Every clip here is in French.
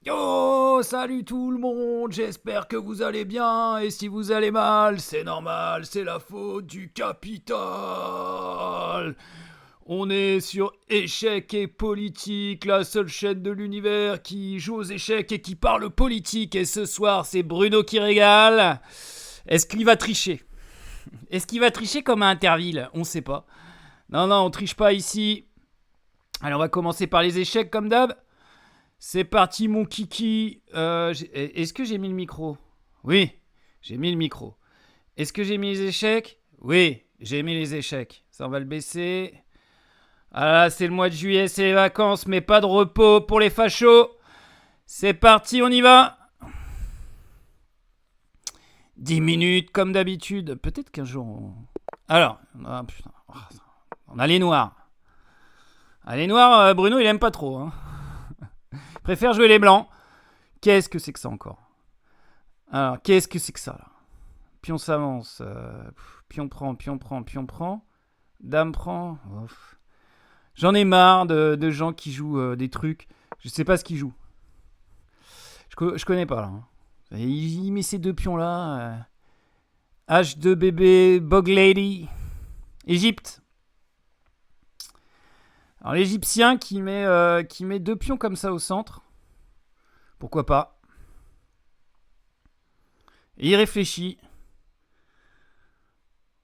Yo, salut tout le monde, j'espère que vous allez bien, et si vous allez mal, c'est normal, c'est la faute du capital. On est sur Échecs et Politique, la seule chaîne de l'univers qui joue aux échecs et qui parle politique, et ce soir c'est Bruno qui régale. Est-ce qu'il va tricher? Est-ce qu'il va tricher comme à Interville? On sait pas. Non, non, on triche pas ici. Alors on va commencer par les échecs comme d'hab. C'est parti mon kiki. Est-ce que j'ai mis le micro? Oui, j'ai mis le micro. Est-ce que j'ai mis les échecs? Oui, j'ai mis les échecs. Ça, on va le baisser. Ah là, c'est le mois de juillet, c'est les vacances, mais pas de repos pour les fachos. C'est parti, on y va. 10 minutes comme d'habitude. Peut-être qu'un jour Alors, ah, putain. On a les noirs. Ah, les noirs, Bruno, il aime pas trop. Hein. Il préfère jouer les blancs. Qu'est-ce que c'est que ça encore? Alors, qu'est-ce que c'est que ça là? Pion s'avance. Pion prend, pion prend, pion prend. Dame prend. Ouf. J'en ai marre de gens qui jouent des trucs. Je sais pas ce qu'ils jouent. Je connais pas là. Hein. Il met ces deux pions là. H2BB, Bog Lady. Égypte. Alors l'Égyptien qui met deux pions comme ça au centre. Pourquoi pas? Et il réfléchit.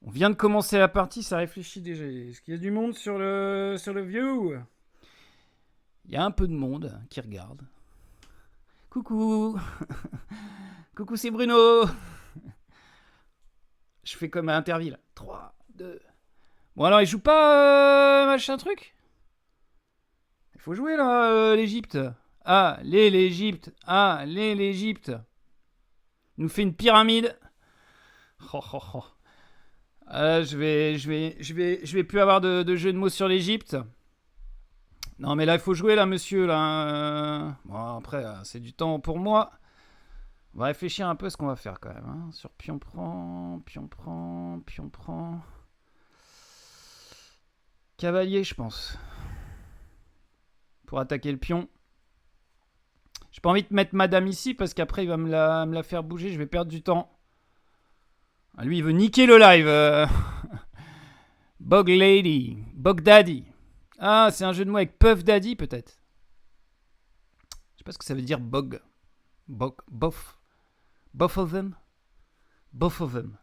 On vient de commencer la partie, ça réfléchit déjà. Est-ce qu'il y a du monde sur le view? Il y a un peu de monde qui regarde. Coucou. Coucou, c'est Bruno. Je fais comme à Interville. 3, 2. Bon, alors, il joue pas machin truc? Il faut jouer là, l'Égypte. Ah, l'Égypte. Ah, l'Égypte. Il nous fait une pyramide. Oh, oh, oh. Je vais plus avoir de jeu de mots sur l'Égypte. Non, mais là, il faut jouer, là, monsieur. Là. Bon, après, c'est du temps pour moi. On va réfléchir un peu à ce qu'on va faire, quand même. Hein. Sur pion prend, pion prend, pion prend. Cavalier, je pense. Pour attaquer le pion. J'ai pas envie de mettre madame ici, parce qu'après, il va me la faire bouger. Je vais perdre du temps. Ah, lui, il veut niquer le live. Bog Lady. Bog Daddy. Ah, c'est un jeu de mots avec Puff Daddy, peut-être. Je sais pas ce que ça veut dire, Bog. Bog. Both. Both of them. Both of them.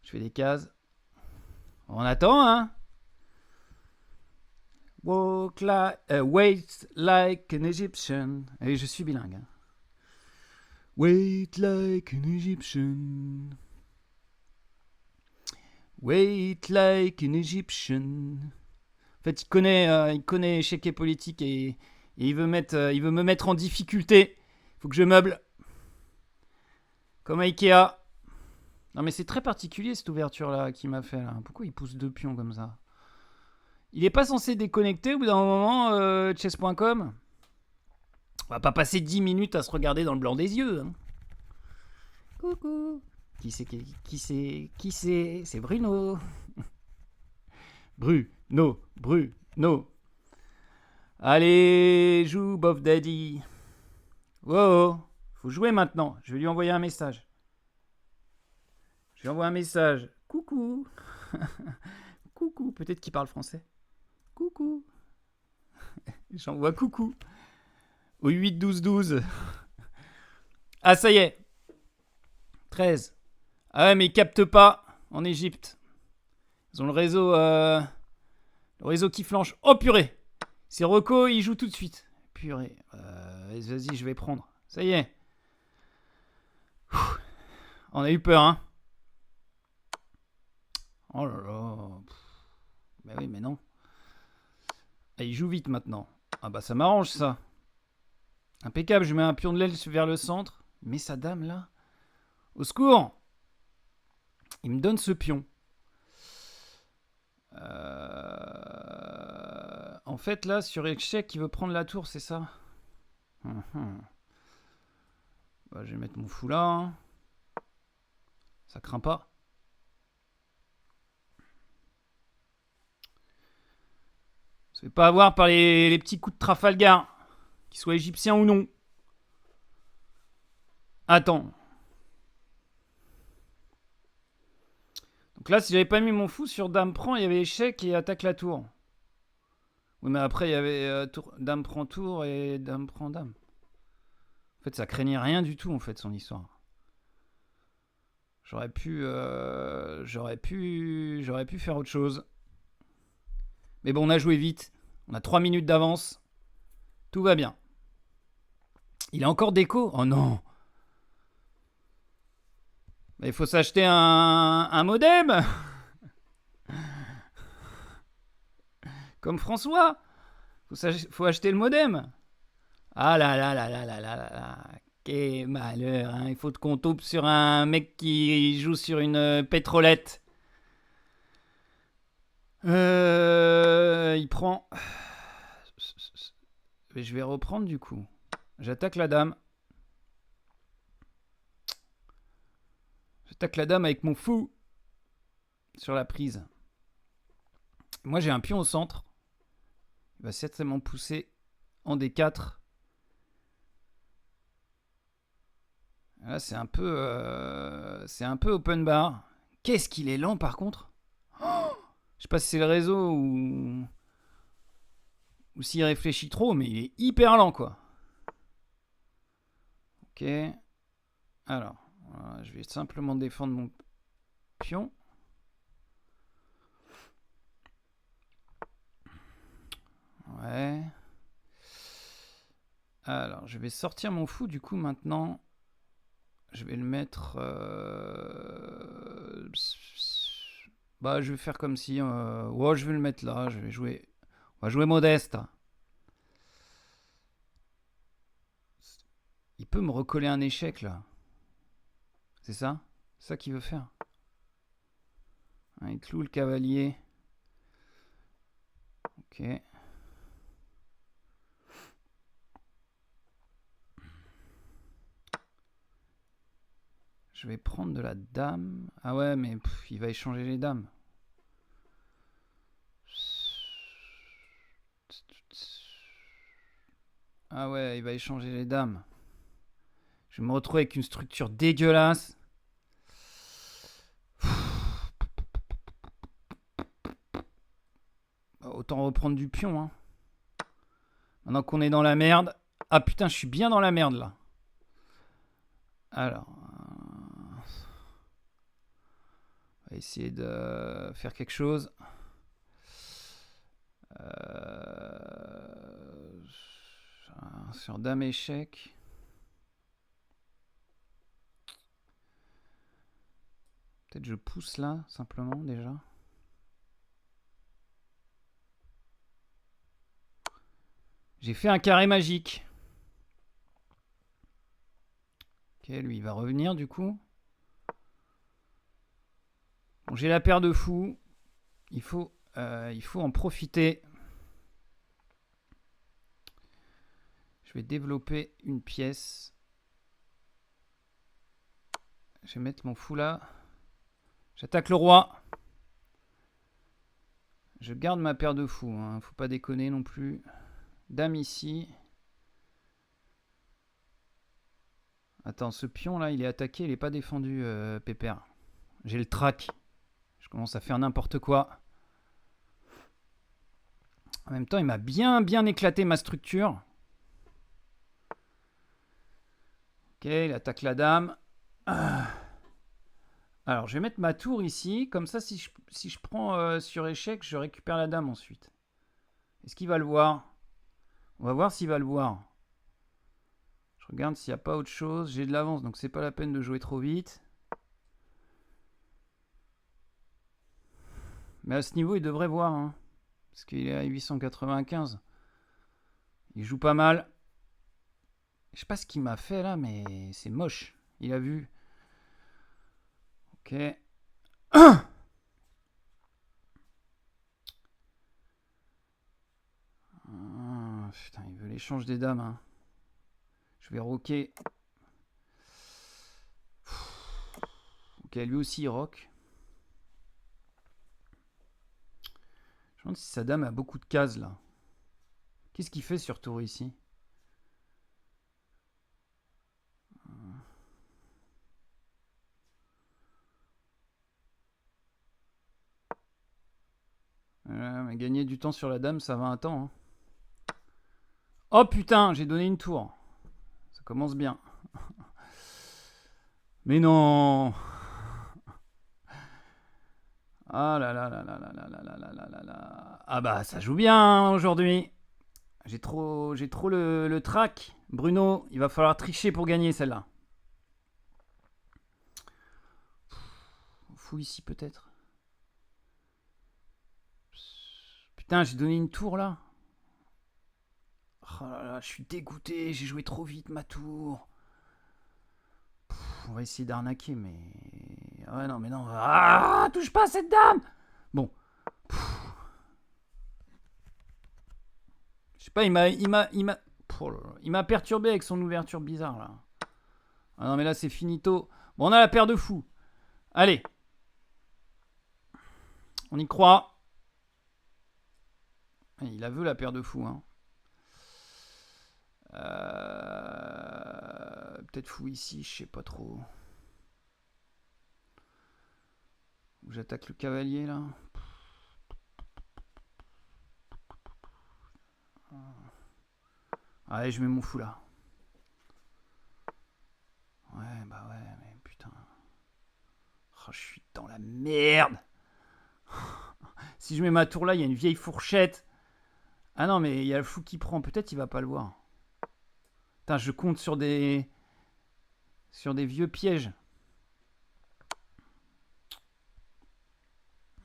Je fais des cases. On attend, hein. Wait like an Egyptian. Et je suis bilingue. Hein. Wait like an Egyptian. Wait like an Egyptian. En fait, il connaît échec et politique et il veut me mettre en difficulté. Il faut que je meuble. Comme à Ikea. Non mais c'est très particulier cette ouverture là qu'il m'a fait là. Pourquoi il pousse deux pions comme ça? Il est pas censé déconnecter au bout d'un moment, chess.com? On va pas passer 10 minutes à se regarder dans le blanc des yeux. Hein. Coucou. Qui c'est? C'est Bruno. Bruno. Allez, joue Bof Daddy. Wow, faut jouer maintenant. Je vais lui envoyer un message. Je lui envoie un message. Coucou. Coucou. Peut-être qu'il parle français. Coucou. J'envoie coucou. Au 8-12-12. Ah, ça y est. 13. Ah ouais, mais ils captent pas en Égypte. Ils ont le réseau qui flanche. Oh purée. C'est Rocco, il joue tout de suite. Purée. Vas-y, je vais prendre. Ça y est. On a eu peur, hein. Oh là là. Mais oui, mais non. Ah, il joue vite maintenant. Ah bah ça m'arrange ça. Impeccable, je mets un pion de l'aile vers le centre. Mais sa dame là. Au secours. Il me donne ce pion. En fait là, sur échec, il veut prendre la tour, c'est ça? Bah, je vais mettre mon fou là. Hein. Ça craint pas. Se fait pas avoir par les petits coups de Trafalgar. Qu'il soit égyptien ou non. Attends. Donc là, si j'avais pas mis mon fou sur dame prend, il y avait échec et attaque la tour. Oui, mais après, il y avait dame prend tour et dame prend dame. En fait, ça craignait rien du tout, en fait, son histoire. J'aurais pu faire autre chose. Mais bon, on a joué vite. On a 3 minutes d'avance. Tout va bien. Il a encore déco. Oh non. Mais il faut s'acheter un modem. Comme François. Faut acheter le modem. Ah là là là là là là là là. Quel malheur. Hein. Il faut qu'on tombe sur un mec qui joue sur une pétrolette. Il prend... Je vais reprendre du coup. J'attaque la dame. J'attaque la dame avec mon fou. Sur la prise. Moi j'ai un pion au centre. Il va certainement pousser en D4. Là c'est un peu open bar. Qu'est-ce qu'il est lent par contre. Je sais pas si c'est le réseau ou s'il réfléchit trop, mais il est hyper lent quoi. Ok. Alors, voilà, je vais simplement défendre mon pion. Ouais. Alors, je vais sortir mon fou du coup maintenant. Je vais le mettre... Bah, je vais faire comme si... Ouais, je vais le mettre là. Je vais jouer... On va jouer modeste. Il peut me recoller un échec là. C'est ça? C'est ça qu'il veut faire. Il cloue le cavalier. Ok. Je vais prendre de la dame. Ah ouais, mais il va échanger les dames. Ah ouais, il va échanger les dames. Je vais me retrouver avec une structure dégueulasse. Autant reprendre du pion. Hein. Maintenant qu'on est dans la merde. Ah putain, je suis bien dans la merde là. Alors. On va essayer de faire quelque chose. Sur dame échec. Peut-être je pousse là, simplement, déjà. J'ai fait un carré magique. Ok, lui, il va revenir, du coup. Bon, j'ai la paire de fous. Il faut en profiter. Je vais développer une pièce. Je vais mettre mon fou là. J'attaque le roi. Je garde ma paire de fous. Hein. Faut pas déconner non plus. Dame ici. Attends, ce pion là, il est attaqué. Il est pas défendu, Pépère. J'ai le trac. Je commence à faire n'importe quoi. En même temps, il m'a bien éclaté ma structure. Ok, il attaque la dame. Alors, je vais mettre ma tour ici. Comme ça, si je prends sur échec, je récupère la dame ensuite. Est-ce qu'il va le voir? On va voir s'il va le voir. Je regarde s'il n'y a pas autre chose. J'ai de l'avance, donc c'est pas la peine de jouer trop vite. Mais à ce niveau, il devrait voir. Hein, parce qu'il est à 895. Il joue pas mal. Je sais pas ce qu'il m'a fait là, mais c'est moche. Il a vu. Ok. Putain, il veut l'échange des dames. Hein. Je vais rocker. Ok, lui aussi il rock. Je me demande si sa dame a beaucoup de cases là. Qu'est-ce qu'il fait sur tour ici? mais gagner du temps sur la dame, ça va un temps. Hein. Oh putain, j'ai donné une tour. Ça commence bien. Mais non. Ah là là là là là là là là là là là là. Ah bah ça joue bien aujourd'hui. J'ai trop le track. Bruno, il va falloir tricher pour gagner celle-là. Fou ici peut-être. Putain, j'ai donné une tour là. Oh là là, je suis dégoûté, j'ai joué trop vite ma tour. On va essayer d'arnaquer, mais... Ah ouais, non, mais non. Ah, touche pas à cette dame. Bon. Je sais pas, il m'a perturbé avec son ouverture bizarre, là. Ah non, mais là, c'est finito. Bon, on a la paire de fous. Allez. On y croit. Il a vu la paire de fous, hein. Peut-être fou ici, je sais pas trop. J'attaque le cavalier, là. Allez, je mets mon fou, là. Ouais, bah ouais, mais putain. Oh, je suis dans la merde. Si je mets ma tour là, il y a une vieille fourchette. Ah non, mais il y a le fou qui prend. Peut-être il va pas le voir. Putain, je compte sur des vieux pièges.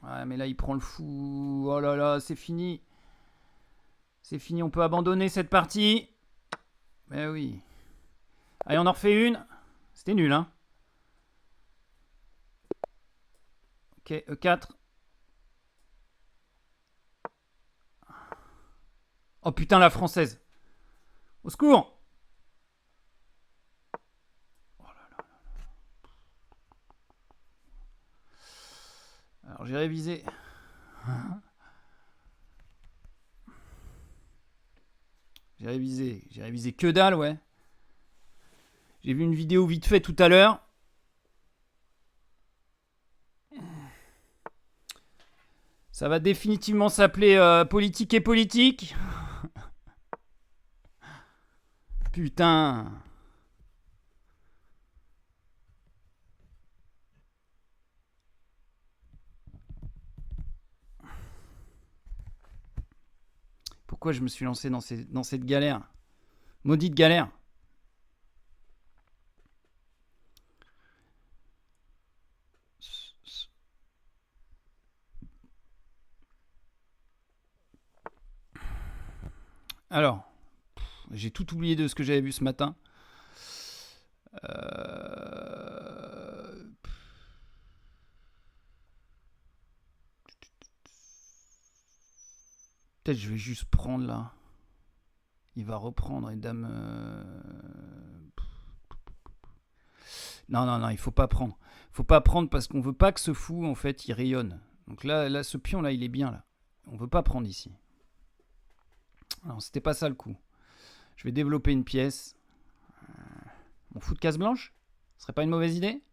Ouais, mais là, il prend le fou. Oh là là, c'est fini. C'est fini, on peut abandonner cette partie. Mais oui. Allez, on en refait une. C'était nul, hein. Ok, E4. Oh putain, la française. Au secours. Oh là là. Alors, j'ai révisé. J'ai révisé que dalle, ouais. J'ai vu une vidéo vite fait tout à l'heure. Ça va définitivement s'appeler Politique et Politique. Putain. Pourquoi je me suis lancé dans cette galère? Maudite galère. Alors, j'ai tout oublié de ce que j'avais vu ce matin. Peut-être je vais juste prendre là. Il va reprendre et dame. Non, non, non, il faut pas prendre. Faut pas prendre parce qu'on veut pas que ce fou en fait il rayonne. Donc là, ce pion là, il est bien là. On veut pas prendre ici. Non, c'était pas ça le coup. Je vais développer une pièce. Mon fou de case blanche, ce serait pas une mauvaise idée?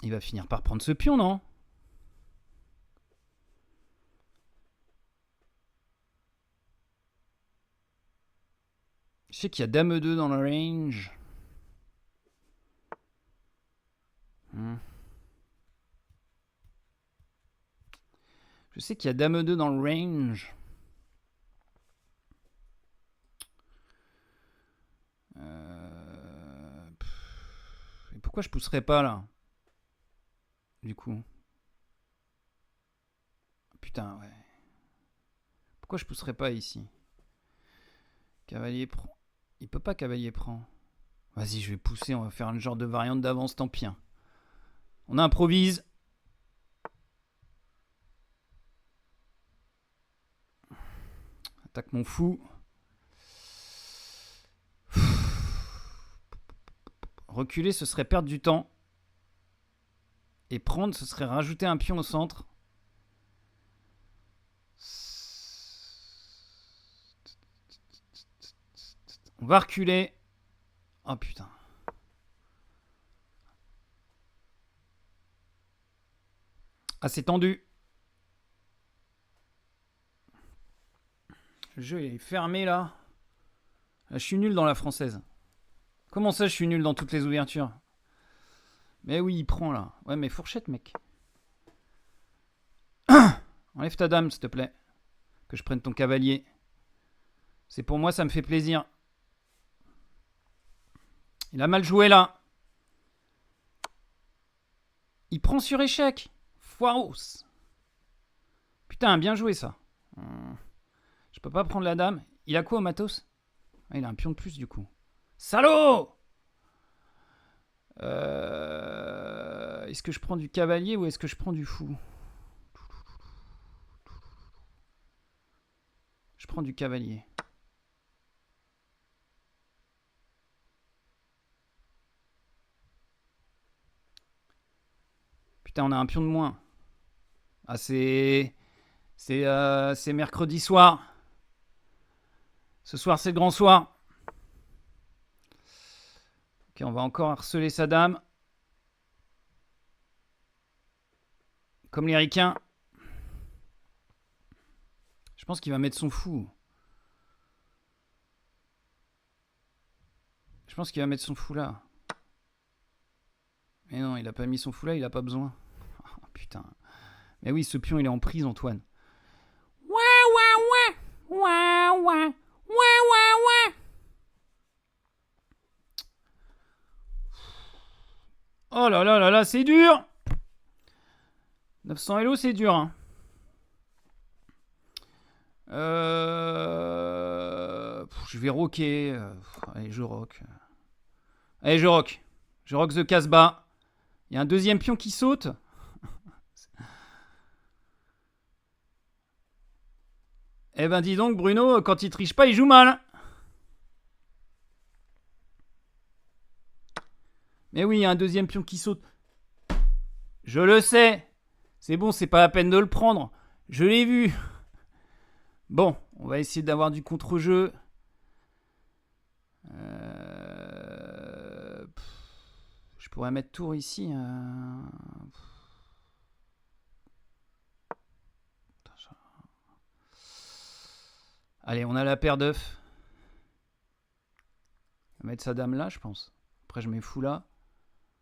Il va finir par prendre ce pion, non? Je sais qu'il y a dame 2 dans le range. Je sais qu'il y a dame 2 dans le range. Et pourquoi je pousserais pas là? Du coup. Putain, ouais. Pourquoi je pousserais pas ici? Cavalier prend. Il peut pas cavalier prend. Vas-y, je vais pousser, on va faire une genre de variante d'avance, tant pis. On improvise. Attaque mon fou. Reculer, ce serait perdre du temps. Et prendre, ce serait rajouter un pion au centre. On va reculer. Oh putain. Ah, c'est tendu. Le jeu est fermé là. Je suis nul dans la française. Comment ça, je suis nul dans toutes les ouvertures? Mais oui, il prend là. Ouais, mais fourchette, mec. Enlève ta dame, s'il te plaît. Que je prenne ton cavalier. C'est pour moi, ça me fait plaisir. Il a mal joué là. Il prend sur échec. Foiros. Putain, bien joué ça. Je peux pas prendre la dame. Il a quoi au matos? Ah, il a un pion de plus du coup. Salaud! Est-ce que je prends du cavalier ou est-ce que je prends du fou? Je prends du cavalier. Putain, on a un pion de moins. Ah, c'est mercredi soir. Ce soir, c'est le grand soir. Ok, on va encore harceler sa dame. Comme les ricains. Je pense qu'il va mettre son fou. Je pense qu'il va mettre son fou là. Mais non, il a pas mis son fou là, il a pas besoin. Oh, putain. Mais oui, ce pion, il est en prise, Antoine. Oh là là là là, c'est dur. 900 Hello, c'est dur. Hein. Je vais rocker. Allez, je rock. Allez, je rock. Je rock the Casbah. Il y a un deuxième pion qui saute. Eh ben dis donc, Bruno, quand il triche pas, il joue mal. Mais oui, il y a un deuxième pion qui saute. Je le sais. C'est bon, c'est pas la peine de le prendre. Je l'ai vu. Bon, on va essayer d'avoir du contre-jeu. Je pourrais mettre tour ici. Allez, on a la paire d'œufs. On va mettre sa dame là, je pense. Après, je mets fou là.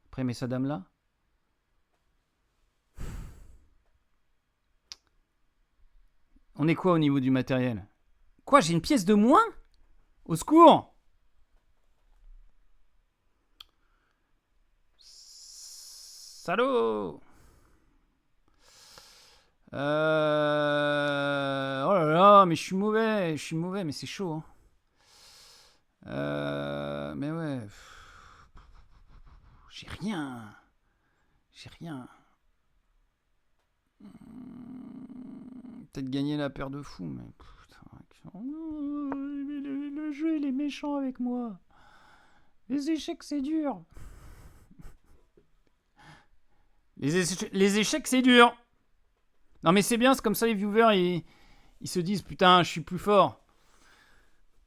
Après, je mets sa dame là. On est quoi au niveau du matériel? Quoi, j'ai une pièce de moins? Au secours! Salaud! Oh là là, mais je suis mauvais, mais c'est chaud. Hein. Mais ouais. J'ai rien. Peut-être gagner la paire de fous, mais putain. Le jeu, il est méchant avec moi. Les échecs, c'est dur. Les échecs, c'est dur. Non, mais c'est bien, c'est comme ça, les viewers, ils se disent, putain, je suis plus fort.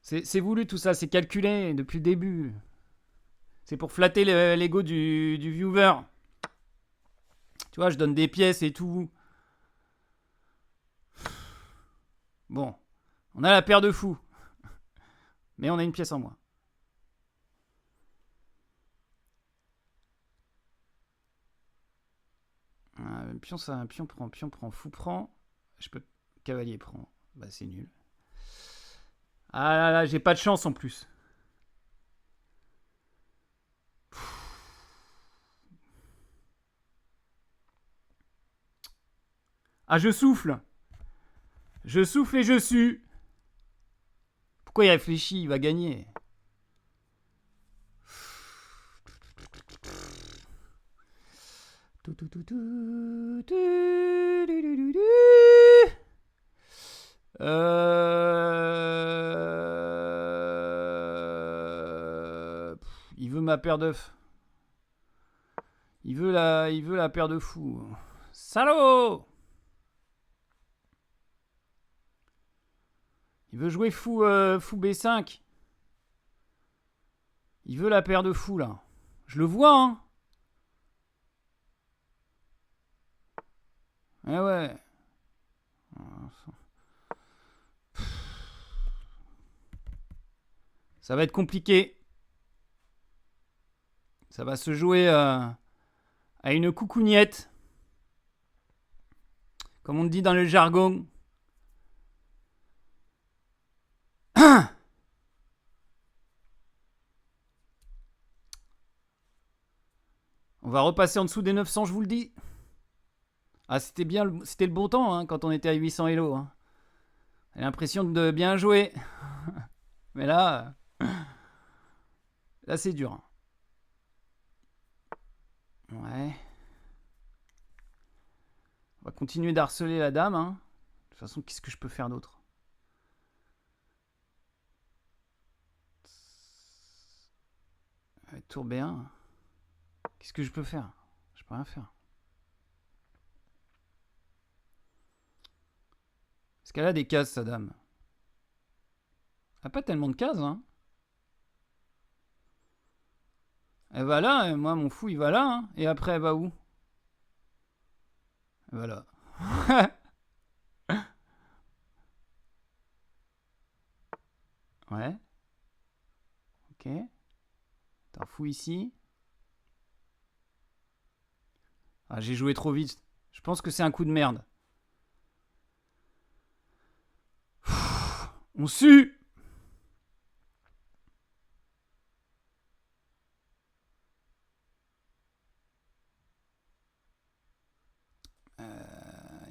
C'est voulu tout ça, c'est calculé depuis le début. C'est pour flatter l'ego du viewer. Tu vois, je donne des pièces et tout. Bon, on a la paire de fous. Mais on a une pièce en moins. Pion, ça, pion prend, fou prend. Je peux. Cavalier prend. Bah, c'est nul. Ah là là, j'ai pas de chance en plus. Ah, je souffle. Je souffle et je sue. Pourquoi il réfléchit? Il va gagner. Il veut ma paire d'œufs. Il veut la paire de fous. Salaud! Il veut jouer fou B5. Il veut la paire de fous là. Je le vois, hein. Eh ouais. Ça va être compliqué. Ça va se jouer à une coucougnette. Comme on dit dans le jargon. On va repasser en dessous des 900, je vous le dis. Ah, c'était le bon temps hein, quand on était à 800 Elo. Hein. J'ai l'impression de bien jouer. Mais là c'est dur. Hein. Ouais. On va continuer d'harceler la dame. Hein. De toute façon, qu'est-ce que je peux faire d'autre? Tour B1. Qu'est-ce que je peux faire? Je peux rien faire. Est-ce qu'elle a des cases, sa dame? Elle a pas tellement de cases, hein. Elle va là, et moi, mon fou, il va là. Hein. Et après, elle va où? Elle va là. Ouais. Ok. T'en fous ici. Ah, j'ai joué trop vite. Je pense que c'est un coup de merde. On sue.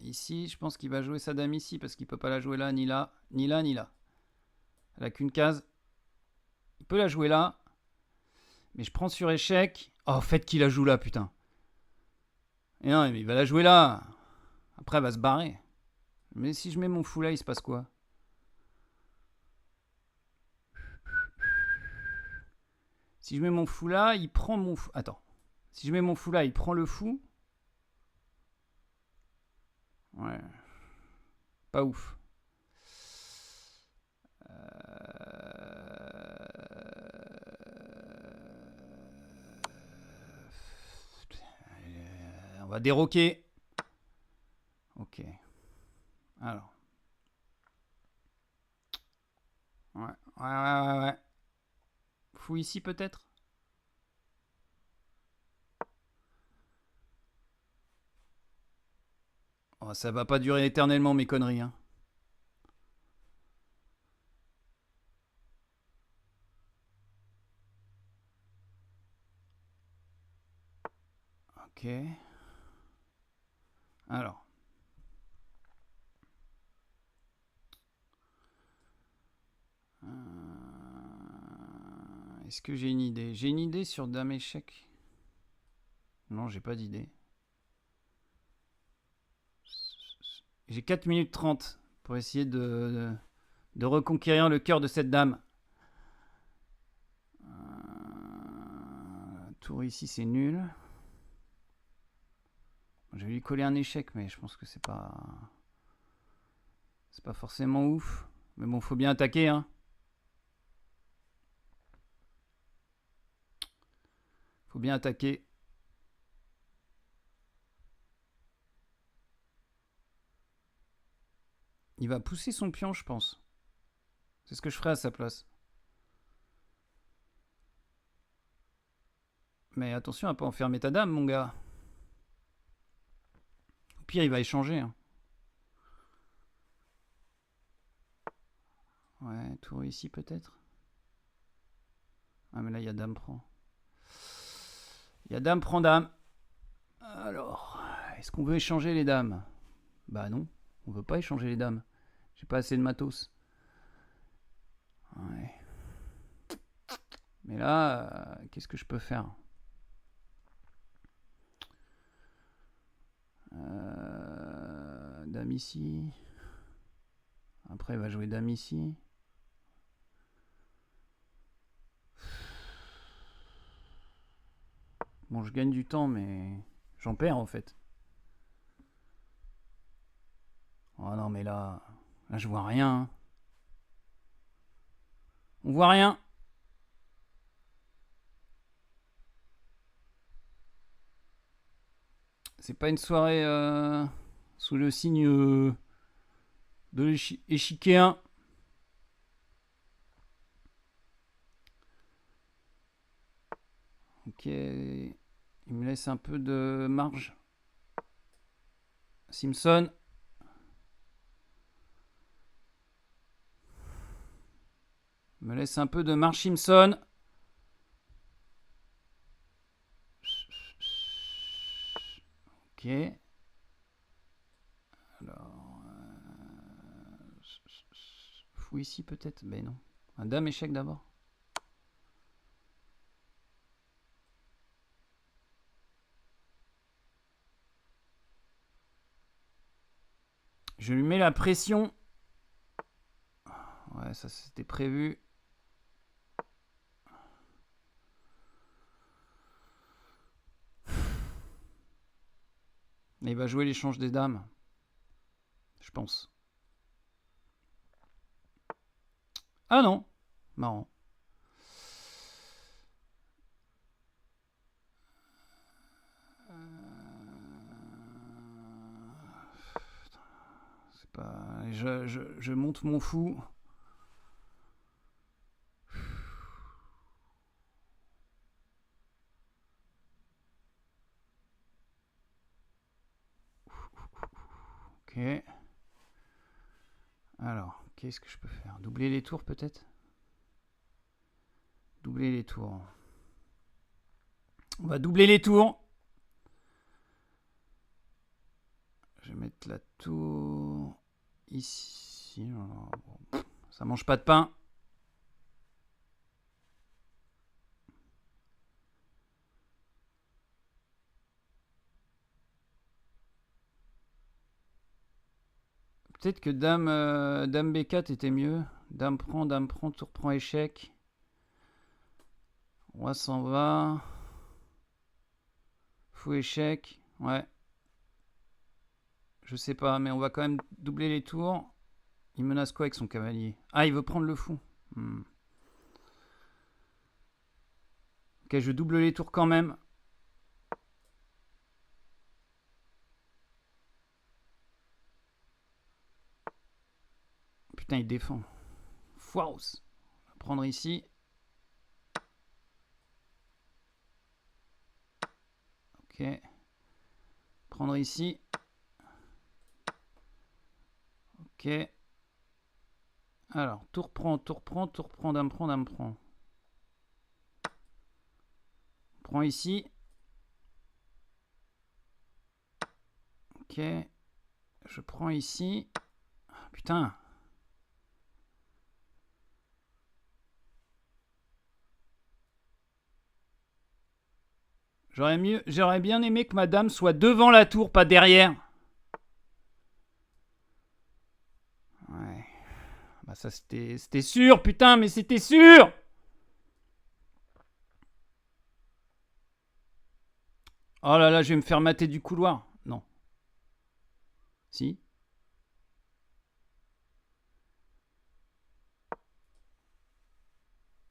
Ici, je pense qu'il va jouer sa dame ici parce qu'il peut pas la jouer là, ni là, ni là, ni là. Elle a qu'une case. Il peut la jouer là. Mais je prends sur échec. Oh, faites qu'il la joue là, putain. Et non, mais il va la jouer là. Après, elle va se barrer. Mais si je mets mon fou là, il se passe quoi? Si je mets mon fou là, il prend mon fou. Attends. Si je mets mon fou là, il prend le fou. Ouais. Pas ouf. On va déroquer. Ok. Alors. Ouais. Fou ici peut-être? Oh, ça va pas durer éternellement mes conneries. Hein. Ok. Alors. Est-ce que j'ai une idée? J'ai une idée sur dame échec. Non, j'ai pas d'idée. J'ai 4 minutes 30 pour essayer de reconquérir le cœur de cette dame. Tour ici, c'est nul. Je vais lui coller un échec, mais je pense que c'est pas forcément ouf. Mais bon, faut bien attaquer, hein. Faut bien attaquer. Il va pousser son pion, je pense. C'est ce que je ferais à sa place. Mais attention à pas enfermer ta dame, mon gars. Au pire, il va échanger. Hein. Ouais, tour ici peut-être. Ah, mais là, il y a dame prend. Il y a dame prend dame. Alors, est-ce qu'on veut échanger les dames? Bah non, on veut pas échanger les dames. J'ai pas assez de matos. Ouais. Mais là, qu'est-ce que je peux faire? Dame ici. Après, il va jouer dame ici. Bon, je gagne du temps, mais j'en perds en fait. Oh non, mais là je vois rien. Hein. On voit rien. C'est pas une soirée Sous le signe de l'échiquier 1. Ok. Il me laisse un peu de marge. Simpson. Me laisse un peu de marge Simpson. Ok. Alors. Fou ici peut-être. Mais non. Un dame échec d'abord. Je lui mets la pression. Ouais, ça c'était prévu. Et il va jouer l'échange des dames. Je pense. Ah non. Marrant. C'est pas... Je monte mon fou. Ok. Alors, qu'est-ce que je peux faire? Doubler les tours peut-être? Doubler les tours. On va doubler les tours. Je vais mettre la tour ici. Bon, ça mange pas de pain. Peut-être que dame B4 était mieux. Dame prend, tour prend, échec. Roi s'en va. Fou échec. Ouais. Je sais pas, mais on va quand même doubler les tours. Il menace quoi avec son cavalier? Ah, il veut prendre le fou. Ok, je double les tours quand même. Putain, il défend. Foiros. On va prendre ici. Ok. Prendre ici. Ok. Alors, tour prend, dame prend. Prend ici. Ok. Je prends ici. Putain. J'aurais bien aimé que ma dame soit devant la tour, pas derrière. Ouais. Bah ça c'était sûr, putain, mais c'était sûr. Oh là là, je vais me faire mater du couloir. Non. Si.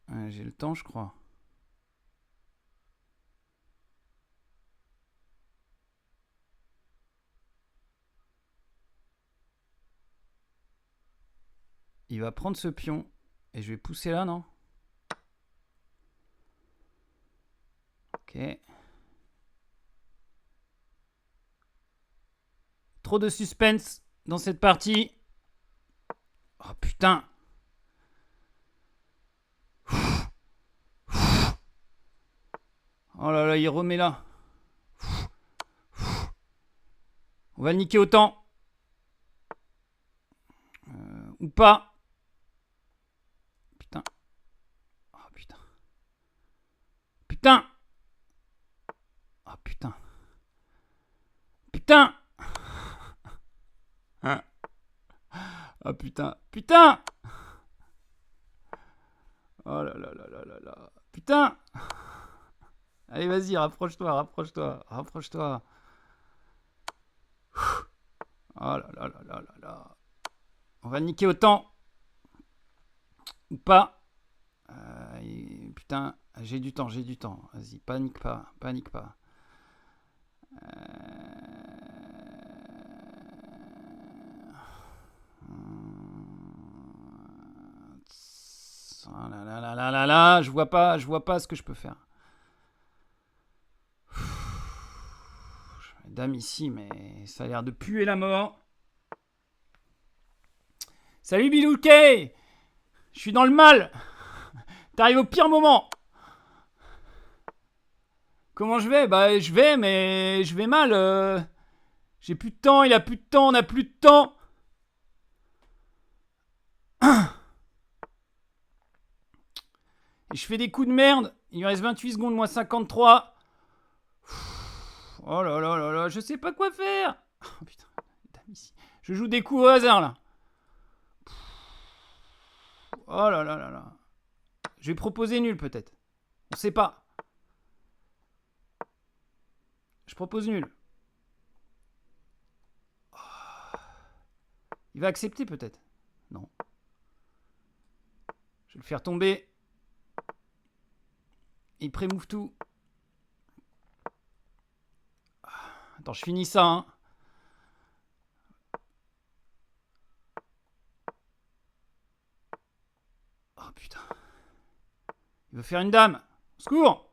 Ouais, j'ai le temps, je crois. Il va prendre ce pion. Et je vais pousser là, non? Ok. Trop de suspense dans cette partie. Oh putain. Oh là là, il remet là. On va le niquer autant. Ou pas. Putain. Oh putain. Putain. Oh putain. Putain. Ah putain. Putain. Oh là là là là là là. Putain. Allez, vas-y, rapproche-toi. Oh là là là là là là. On va niquer autant. Ou pas. Putain, j'ai du temps. Vas-y, panique pas. Ah là là là là là là, je vois pas ce que je peux faire. Dame ici, mais ça a l'air de puer la mort. Salut Bilouquet, je suis dans le mal. T'arrives au pire moment. Comment je vais? Bah je vais, mais je vais mal. J'ai plus de temps, il a plus de temps, on a plus de temps. Et je fais des coups de merde. Il me reste 28 secondes, moins 53. Oh là là là là, je sais pas quoi faire. Oh putain, dame ici. Je joue des coups au hasard là. Oh là là là là. Je vais proposer nul peut-être. On sait pas. Je propose nul. Il va accepter peut-être. Non. Je vais le faire tomber. Il prémove tout. Attends, je finis ça, hein. Oh putain. Il veut faire une dame. Au secours.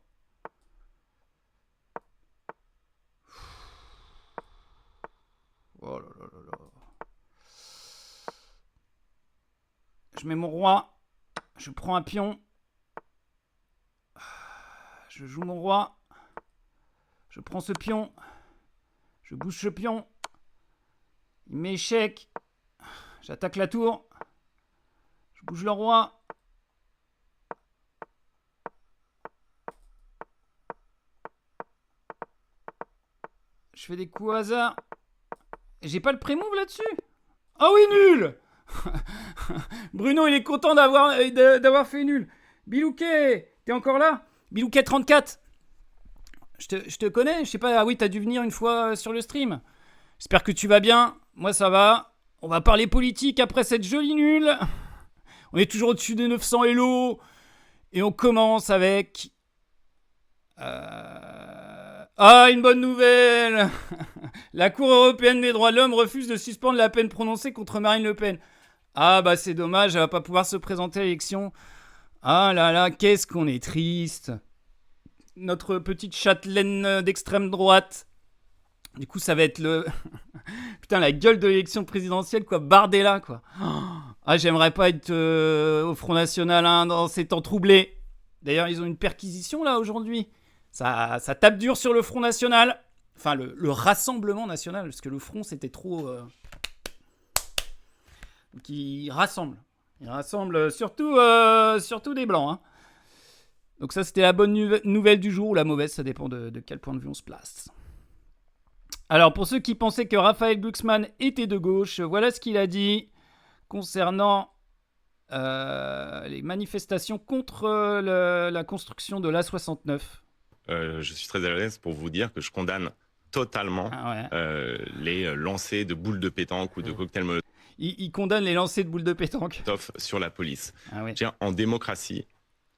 Oh là là là là. Je mets mon roi. Je prends un pion. Je joue mon roi. Je prends ce pion. Je bouge ce pion. Il met échec. J'attaque la tour. Je bouge le roi. Je fais des coups au hasard. Et j'ai pas le pré-move là-dessus. Ah oui, nul. Bruno, il est content d'avoir fait nul. Bilouquet, t'es encore là? Bilouquet 34. Je te connais, je sais pas. Ah oui, t'as dû venir une fois sur le stream. J'espère que tu vas bien. Moi, ça va. On va parler politique après cette jolie nulle. On est toujours au-dessus des 900 hello. Et on commence avec... Ah, une bonne nouvelle. La Cour européenne des droits de l'homme refuse de suspendre la peine prononcée contre Marine Le Pen. Ah bah c'est dommage, elle va pas pouvoir se présenter à l'élection. Ah là là, qu'est-ce qu'on est triste. Notre petite châtelaine d'extrême droite. Du coup, ça va être le... Putain, la gueule de l'élection présidentielle, quoi. Bardella, quoi. Ah, j'aimerais pas être au Front National hein, dans ces temps troublés. D'ailleurs, ils ont une perquisition, là, aujourd'hui. Ça tape dur sur le Front National. Enfin, le Rassemblement National, parce que le Front, c'était trop... Donc, ils rassemblent. Ils rassemblent surtout des Blancs, hein. Donc ça, c'était la bonne nouvelle du jour ou la mauvaise, ça dépend de quel point de vue on se place. Alors, pour ceux qui pensaient que Raphaël Glucksmann était de gauche, voilà ce qu'il a dit concernant les manifestations contre la construction de l'A69. Je suis très à l'aise pour vous dire que je condamne totalement les lancers de boules de pétanque ou de cocktails Molotov il condamne les lancers de boules de pétanque sur la police. Ah ouais. En démocratie,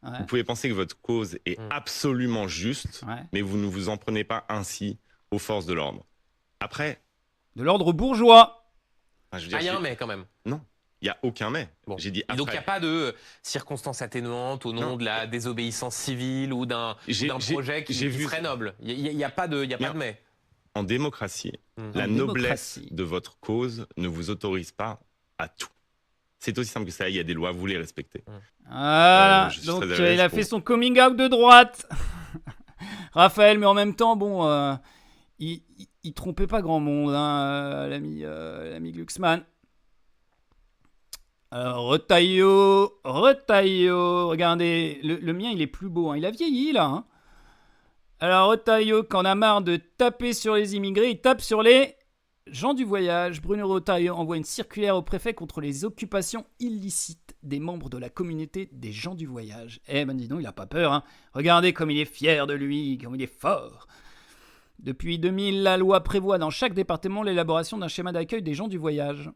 vous pouvez penser que votre cause est absolument juste, mais vous ne vous en prenez pas ainsi aux forces de l'ordre. Après... De l'ordre bourgeois. Je veux dire, il y a un mais quand même. Non, il n'y a aucun mais. Bon. J'ai dit après. Donc il n'y a pas de circonstances atténuantes au nom de la désobéissance civile ou d'un projet qui serait noble. Il n'y a pas de mais. En démocratie, la noblesse de votre cause ne vous autorise pas à tout. C'est aussi simple que ça, il y a des lois, vous les respectez. Voilà, donc il a fait son coming out de droite. Raphaël, mais en même temps, bon, il trompait pas grand monde, hein, l'ami Glucksmann. Retailleau, regardez, le mien il est plus beau, hein. Il a vieilli là. Hein. Alors Retailleau, quand on a marre de taper sur les immigrés, il tape sur les gens du voyage. Bruno Retailleau envoie une circulaire au préfet contre les occupations illicites des membres de la communauté des gens du voyage. Eh ben dis donc, il a pas peur, hein. Regardez comme il est fier de lui, comme il est fort. Depuis 2000, la loi prévoit dans chaque département l'élaboration d'un schéma d'accueil des gens du voyage.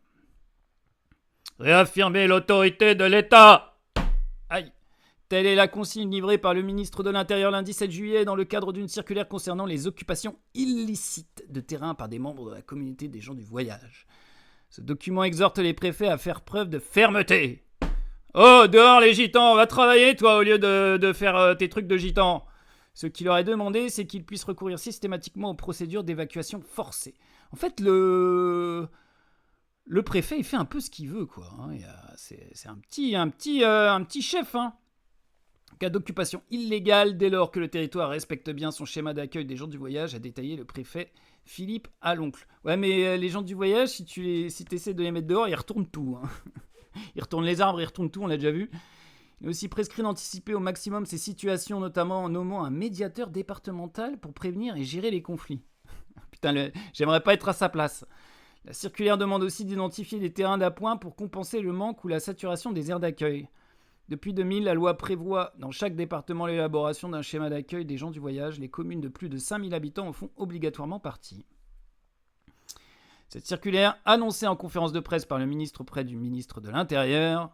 Réaffirmer l'autorité de l'État. Aïe. Telle est la consigne livrée par le ministre de l'Intérieur lundi 7 juillet dans le cadre d'une circulaire concernant les occupations illicites de terrain par des membres de la communauté des gens du voyage. Ce document exhorte les préfets à faire preuve de fermeté. Oh, dehors les gitans, va travailler toi au lieu de faire tes trucs de gitans. Ce qu'il leur est demandé, c'est qu'ils puissent recourir systématiquement aux procédures d'évacuation forcée. En fait, le préfet, il fait un peu ce qu'il veut, quoi. C'est un petit chef, hein. Cas d'occupation illégale dès lors que le territoire respecte bien son schéma d'accueil des gens du voyage, a détaillé le préfet Philippe Aloncle. Ouais, mais les gens du voyage, si tu essaies de les mettre dehors, ils retournent tout. Hein. Ils retournent les arbres, ils retournent tout, on l'a déjà vu. Il est aussi prescrit d'anticiper au maximum ces situations, notamment en nommant un médiateur départemental pour prévenir et gérer les conflits. Putain, j'aimerais pas être à sa place. La circulaire demande aussi d'identifier des terrains d'appoint pour compenser le manque ou la saturation des aires d'accueil. Depuis 2000, la loi prévoit dans chaque département l'élaboration d'un schéma d'accueil des gens du voyage. Les communes de plus de 5000 habitants en font obligatoirement partie. Cette circulaire, annoncée en conférence de presse par le ministre auprès du ministre de l'Intérieur,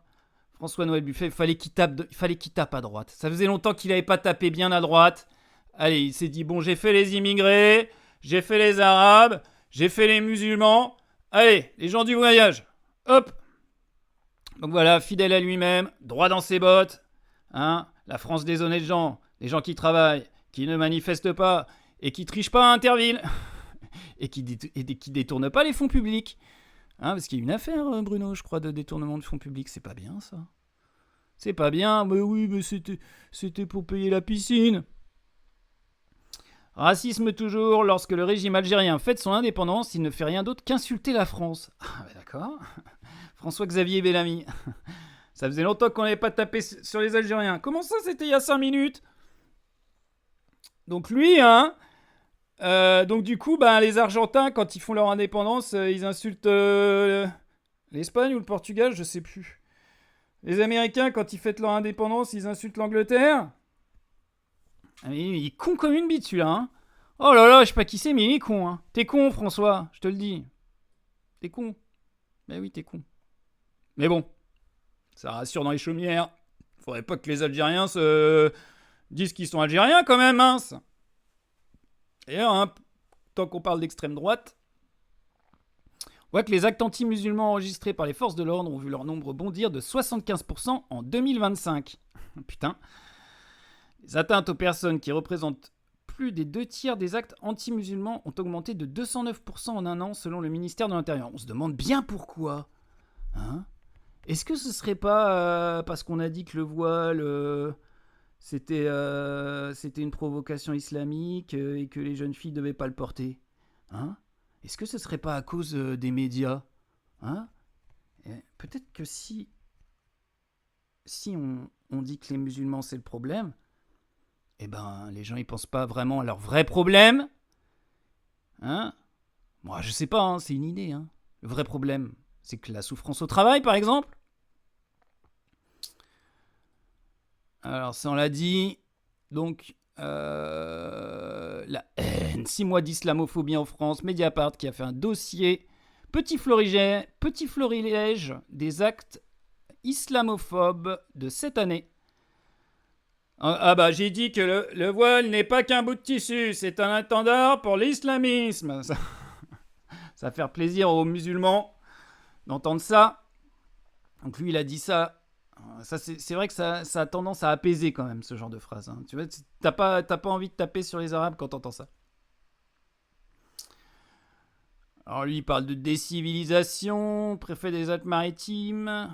François-Noël Buffet, il fallait qu'il tape à droite. Ça faisait longtemps qu'il n'avait pas tapé bien à droite. Allez, il s'est dit, bon, j'ai fait les immigrés, j'ai fait les arabes, j'ai fait les musulmans. Allez, les gens du voyage. Hop. Donc voilà, fidèle à lui-même, droit dans ses bottes. Hein, la France des honnêtes gens, les gens qui travaillent, qui ne manifestent pas et qui trichent pas à Interville. Et qui détournent pas les fonds publics. Hein, parce qu'il y a une affaire, Bruno, je crois, de détournement de fonds publics. C'est pas bien, ça. C'est pas bien. Mais oui, mais c'était pour payer la piscine. Racisme toujours. Lorsque le régime algérien fête son indépendance, il ne fait rien d'autre qu'insulter la France. Ah, bah d'accord. François-Xavier Bellamy. Ça faisait longtemps qu'on n'avait pas tapé sur les Algériens. Comment ça, c'était il y a 5 minutes? Donc lui, hein... donc du coup, les Argentins, quand ils font leur indépendance, ils insultent l'Espagne ou le Portugal, je sais plus. Les Américains, quand ils fêtent leur indépendance, ils insultent l'Angleterre. Il est con comme une bite, celui-là. Hein. Oh là là, je sais pas qui c'est, mais il est con. Hein. T'es con, François, je te le dis. T'es con. Ben oui, t'es con. Mais bon, ça rassure dans les chaumières. Faudrait pas que les Algériens se disent qu'ils sont Algériens quand même, mince. D'ailleurs, hein, tant qu'on parle d'extrême droite, on voit que les actes anti-musulmans enregistrés par les forces de l'ordre ont vu leur nombre bondir de 75% en 2025. Putain. Les atteintes aux personnes qui représentent plus des 2/3 des actes anti-musulmans ont augmenté de 209% en un an selon le ministère de l'Intérieur. On se demande bien pourquoi. Hein ? Est-ce que ce serait pas parce qu'on a dit que le voile... C'était une provocation islamique et que les jeunes filles ne devaient pas le porter. Hein ? Est-ce que ce ne serait pas à cause des médias ? Hein ? Peut-être que si on dit que les musulmans c'est le problème, eh ben les gens ils pensent pas vraiment à leur vrai problème. Hein ? Moi je sais pas, hein, c'est une idée. Hein. Le vrai problème, c'est que la souffrance au travail par exemple. Alors, ça on l'a dit. Donc, la haine. 6 mois d'islamophobie en France. Mediapart qui a fait un dossier. Petit florilège des actes islamophobes de cette année. Ah bah, j'ai dit que le voile n'est pas qu'un bout de tissu. C'est un étendard pour l'islamisme. Ça va faire plaisir aux musulmans d'entendre ça. Donc lui, il a dit ça. Ça, c'est vrai que ça a tendance à apaiser quand même ce genre de phrase. Hein. Tu vois, t'as pas envie de taper sur les Arabes quand t'entends ça. Alors lui, il parle de décivilisation, préfet des Alpes-Maritimes.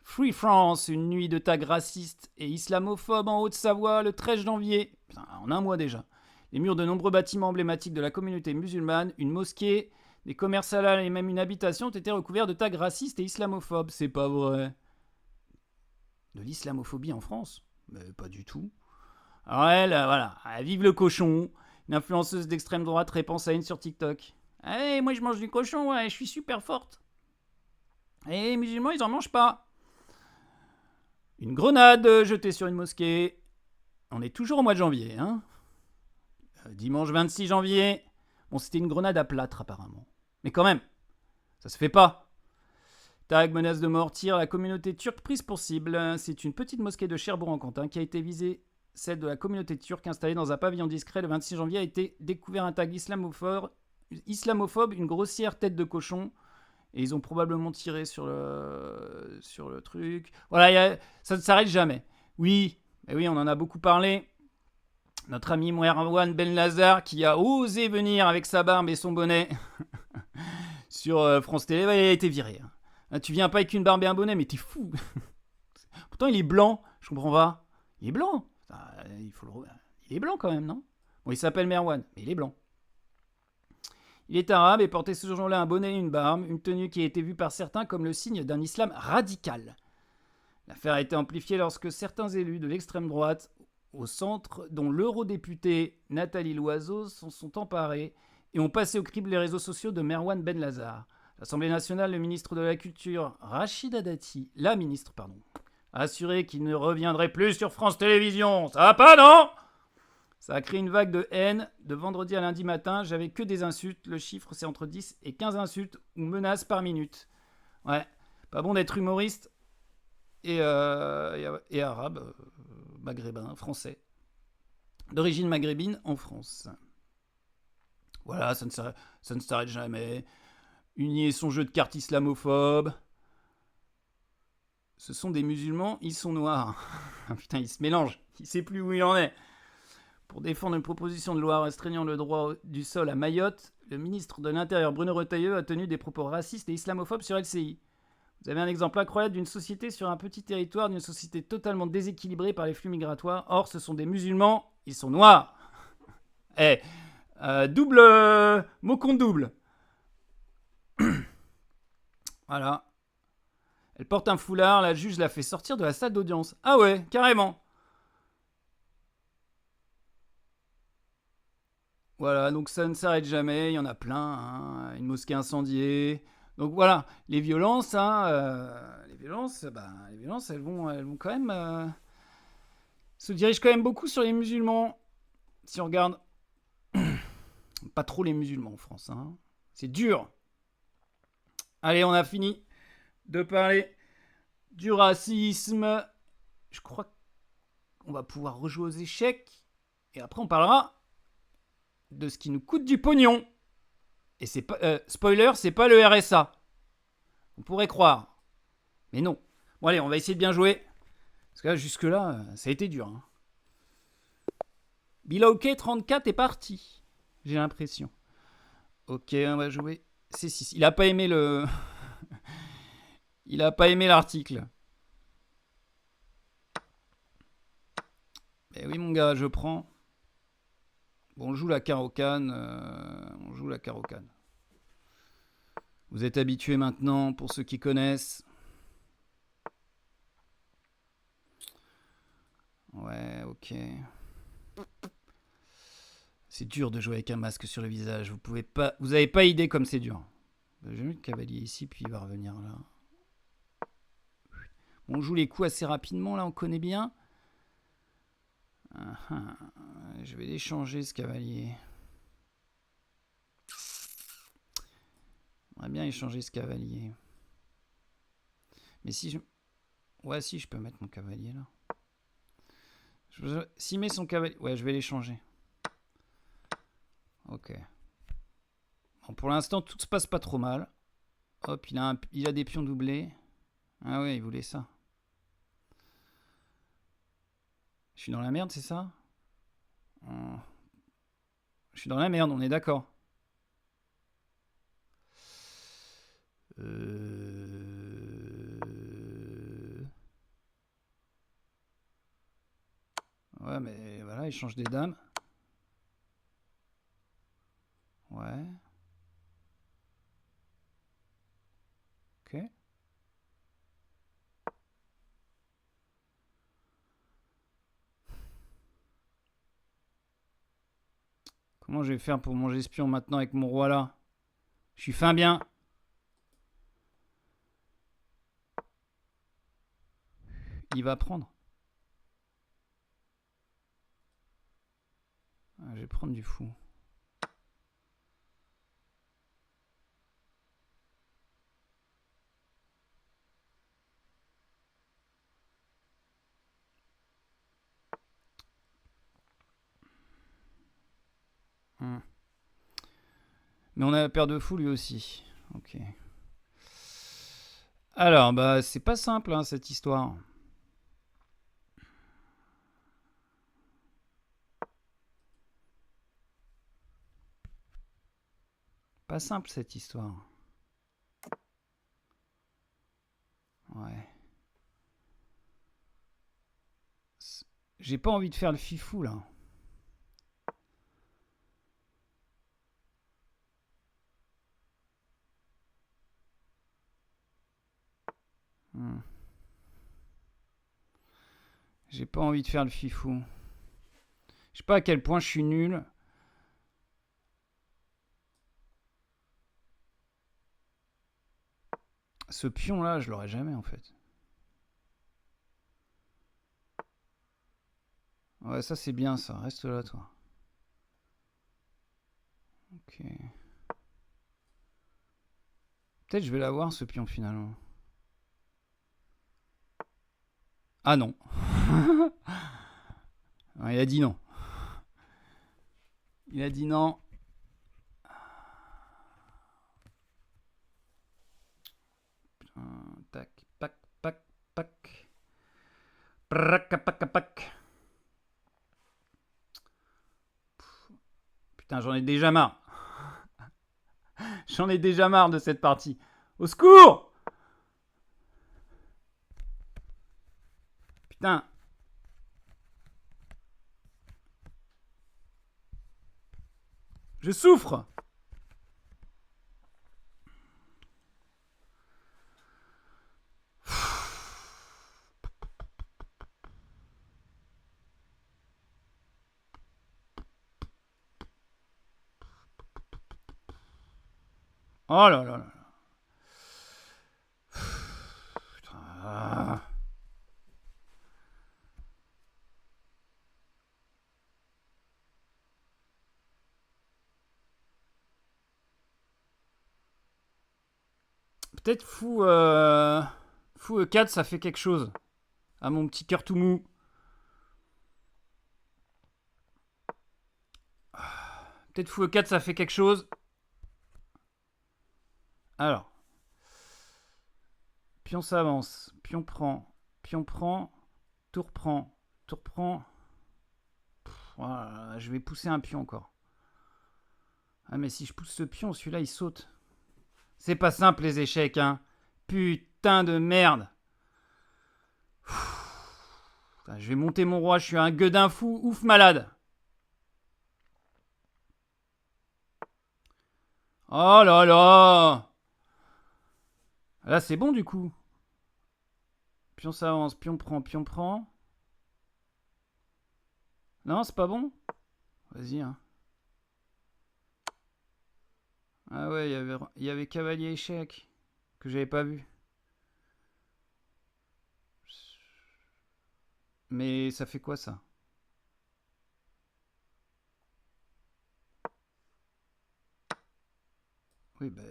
Free France, une nuit de tags racistes et islamophobes en Haute-Savoie le 13 janvier. Putain, en un mois déjà. Les murs de nombreux bâtiments emblématiques de la communauté musulmane, une mosquée, des commerces halal et même une habitation ont été recouverts de tags racistes et islamophobes. C'est pas vrai. De l'islamophobie en France? Mais pas du tout. Alors elle, voilà, vive le cochon. Une influenceuse d'extrême droite répand sa haine sur TikTok. Hey, moi je mange du cochon, ouais, je suis super forte. Et les musulmans, ils en mangent pas. Une grenade jetée sur une mosquée. On est toujours au mois de janvier, hein. Dimanche 26 janvier. Bon, c'était une grenade à plâtre apparemment. Mais quand même, ça se fait pas. Tag, menace de mort, tir, la communauté turque prise pour cible. C'est une petite mosquée de Cherbourg-en-Cotentin qui a été visée. Celle de la communauté turque installée dans un pavillon discret le 26 janvier a été découvert un tag islamophobe, une grossière tête de cochon Et ils ont probablement tiré sur le truc. Voilà, ça ne s'arrête jamais. Oui, on en a beaucoup parlé. Notre ami Merwan Ben Lazar qui a osé venir avec sa barbe et son bonnet sur France Télé, il a été viré. Tu viens pas avec une barbe et un bonnet, mais t'es fou. Pourtant, il est blanc. Je comprends pas. Il est blanc. Il est blanc quand même, non? Bon, il s'appelle Merwan, mais il est blanc. Il est arabe et portait ce jour-là un bonnet et une barbe, une tenue qui a été vue par certains comme le signe d'un islam radical. L'affaire a été amplifiée lorsque certains élus de l'extrême droite au centre, dont l'eurodéputée Nathalie Loiseau, s'en sont emparés et ont passé au crible les réseaux sociaux de Merwan Ben Lazar. L'Assemblée nationale, le ministre de la Culture, Rachida Dati, a assuré qu'il ne reviendrait plus sur France Télévisions. Ça va pas, non? Ça a créé une vague de haine. De vendredi à lundi matin, j'avais que des insultes. Le chiffre, c'est entre 10 et 15 insultes ou menaces par minute. Ouais, pas bon d'être humoriste et arabe, maghrébin, français. D'origine maghrébine en France. Voilà, ça ne s'arrête jamais. Uni et son jeu de cartes islamophobes. Ce sont des musulmans, ils sont noirs. Putain, ils se mélangent. Il sait plus où il en est. Pour défendre une proposition de loi restreignant le droit du sol à Mayotte, le ministre de l'Intérieur Bruno Retailleau a tenu des propos racistes et islamophobes sur LCI. Vous avez un exemple incroyable d'une société sur un petit territoire, d'une société totalement déséquilibrée par les flux migratoires. Or, ce sont des musulmans, ils sont noirs. Double mot contre double. Voilà. Elle porte un foulard, la juge l'a fait sortir de la salle d'audience. Ah ouais, carrément. Voilà, donc ça ne s'arrête jamais, il y en a plein, hein. Une mosquée incendiée. Donc voilà, les violences, elles vont quand même se dirigent quand même beaucoup sur les musulmans. Si on regarde, pas trop les musulmans en France, hein. C'est dur. Allez, on a fini de parler du racisme. Je crois qu'on va pouvoir rejouer aux échecs. Et après, on parlera de ce qui nous coûte du pognon. Et c'est pas... spoiler, c'est pas le RSA. On pourrait croire. Mais non. Bon, allez, on va essayer de bien jouer. Parce que là, jusque-là, ça a été dur. Hein. Bilawke 34 est parti. J'ai l'impression. Ok, on va jouer C6. Il a pas aimé le... Il a pas aimé l'article. Eh oui, mon gars, je prends. Bon, on joue la carocane. Vous êtes habitués maintenant, pour ceux qui connaissent. Ouais, ok. C'est dur de jouer avec un masque sur le visage. Vous avez pas idée comme c'est dur. J'ai mis le cavalier ici, puis il va revenir là. On joue les coups assez rapidement, là, on connaît bien. Je vais l'échanger, ce cavalier. J'aimerais bien échanger ce cavalier. Mais si je... Ouais, si, je peux mettre mon cavalier, là. S'il met son cavalier... Ouais, je vais l'échanger. Ok. Bon, pour l'instant, tout se passe pas trop mal. Hop, il a des pions doublés. Ah ouais, il voulait ça. Je suis dans la merde, c'est ça? Je suis dans la merde, on est d'accord. Ouais, mais voilà, il change des dames. Ouais. Ok. Comment je vais faire pour manger espion maintenant avec mon roi là? Je suis fin bien. Il va prendre. Je vais prendre du fou. Mais on a la paire de fou lui aussi. Ok. Alors, bah, c'est pas simple, hein, cette histoire. Pas simple, cette histoire. Ouais. J'ai pas envie de faire le fifou, là. J'ai pas envie de faire le fifou. Je sais pas à quel point je suis nul. Ce pion-là, je l'aurais jamais, en fait. Ouais, ça, c'est bien, ça. Reste là, toi. Ok. Peut-être je vais l'avoir, ce pion, finalement. Ah non. Il a dit non. Il a dit non. Tac, pac, pac, pac. Prac, pac, pac. Putain, j'en ai déjà marre. J'en ai déjà marre de cette partie. Au secours! Putain. Je souffre. Oh là là là. Putain. Peut-être fou E4, ça fait quelque chose. À mon petit cœur tout mou. Peut-être fou E4, ça fait quelque chose. Alors. Pion s'avance. Pion prend. Pion prend. Tour prend. Tour prend. Voilà, je vais pousser un pion encore. Ah mais si je pousse ce pion, celui-là il saute. C'est pas simple les échecs, hein. Putain de merde. Putain, je vais monter mon roi, je suis un gueudin fou, ouf malade. Oh là là. Là c'est bon du coup. Pion s'avance, pion prend, pion prend. Non, c'est pas bon. Vas-y, hein. Ah ouais, il y avait cavalier échec que j'avais pas vu. Mais ça fait quoi ça? Oui, ben...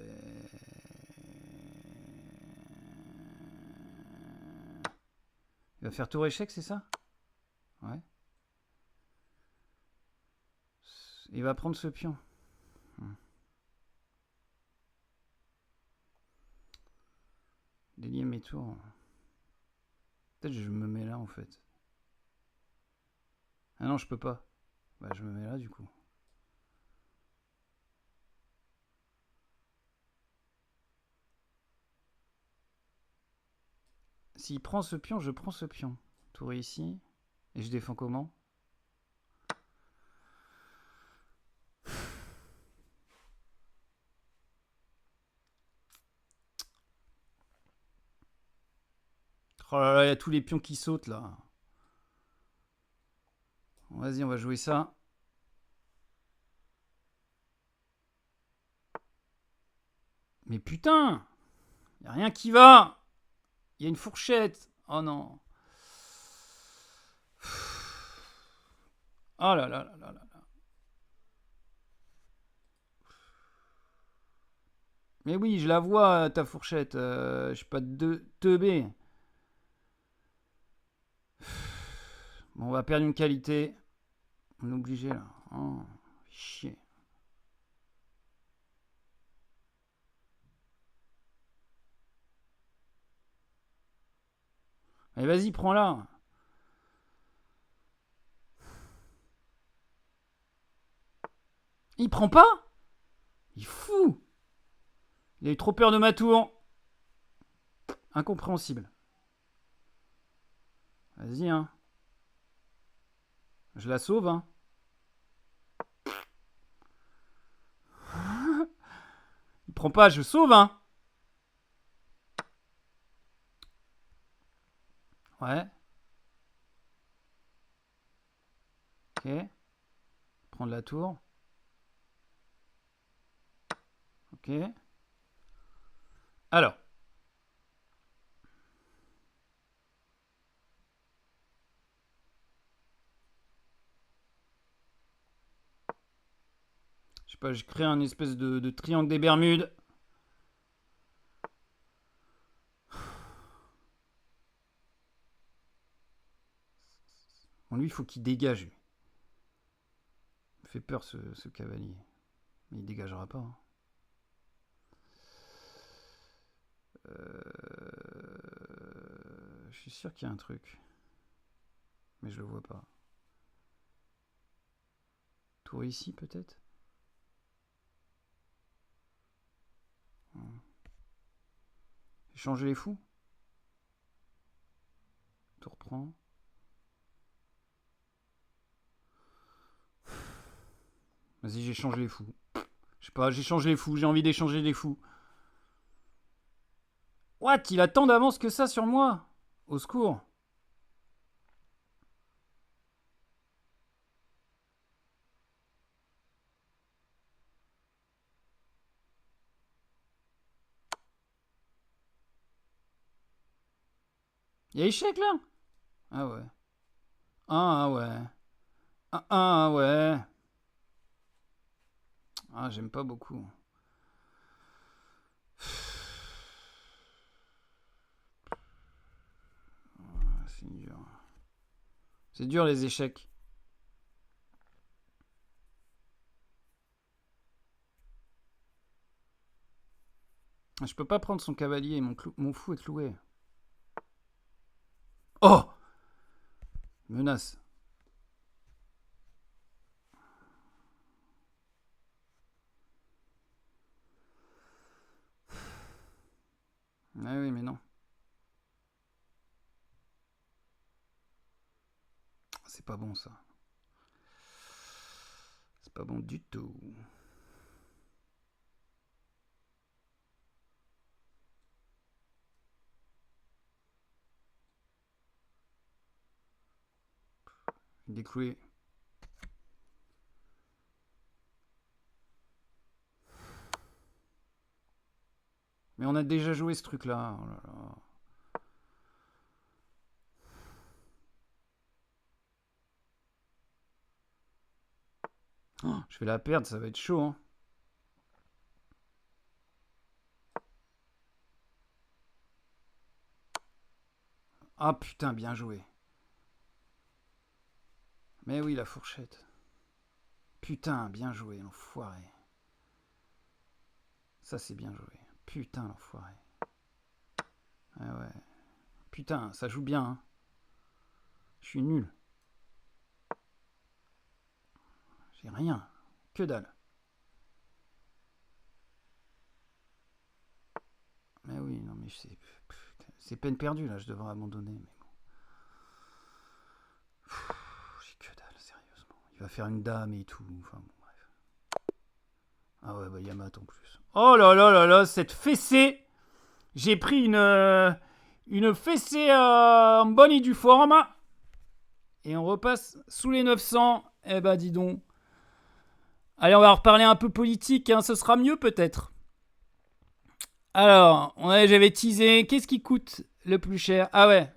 Il va faire tour échec, c'est ça? Ouais. Il va prendre ce pion. Délier mes tours. Peut-être que je me mets là en fait. Ah non, je peux pas. Bah, je me mets là du coup. S'il prend ce pion, je prends ce pion. Tour ici. Et je défends comment? Oh là là, il y a tous les pions qui sautent là. Vas-y, on va jouer ça. Mais putain! Il n'y a rien qui va! Il y a une fourchette! Oh non! Oh là là là là là. Mais oui, je la vois, ta fourchette. Je suis pas de teubé. Bon, on va perdre une qualité. On est obligé là. Oh, chier. Mais vas-y, prends-la. Il prend pas? Il est fou. Il a eu trop peur de ma tour. Incompréhensible. Vas-y, hein. Je la sauve, hein. Il prend pas, je sauve, hein. Ouais. Ok. Prendre la tour. Ok. Alors. Je sais pas, je crée un espèce de triangle des Bermudes. Bon, lui, il faut qu'il dégage. Lui. Il me fait peur, ce cavalier. Mais il dégagera pas. Hein. Je suis sûr qu'il y a un truc. Mais je le vois pas. Tour ici, peut-être? J'ai changé les fous. Tour reprend. Vas-y, j'ai changé les fous. Je sais pas, j'ai changé les fous. J'ai envie d'échanger les fous. What? Il a tant d'avance que ça sur moi? Au secours. Il y a échec là? Ah ouais. Ah ouais. Ah ouais. Ah, j'aime pas beaucoup. C'est dur. C'est dur les échecs. Je peux pas prendre son cavalier, mon fou est cloué. Oh! Menace. Ah oui, mais non. C'est pas bon ça. C'est pas bon du tout. Décloué. Mais on a déjà joué ce truc-là. Oh là là. Oh, je vais la perdre, ça va être chaud. Hein. Ah putain, bien joué. Mais oui, la fourchette. Putain, bien joué, l'enfoiré. Ça, c'est bien joué. Putain, l'enfoiré. Ah ouais. Putain, ça joue bien. Hein. Je suis nul. J'ai rien. Que dalle. Mais oui, non, mais c'est peine perdue, là. Je devrais abandonner, mais bon. J'ai que dalle, sérieusement. Il va faire une dame et tout. Enfin, bon, bref. Ah ouais, bah, Yamat en plus. Oh là là là là, cette fessée. J'ai pris une fessée en bonne et due forme. Et on repasse sous les 900. Eh ben, dis donc. Allez, on va reparler un peu politique, hein, ce sera mieux peut-être. Alors, j'avais teasé, qu'est-ce qui coûte le plus cher? Ah ouais,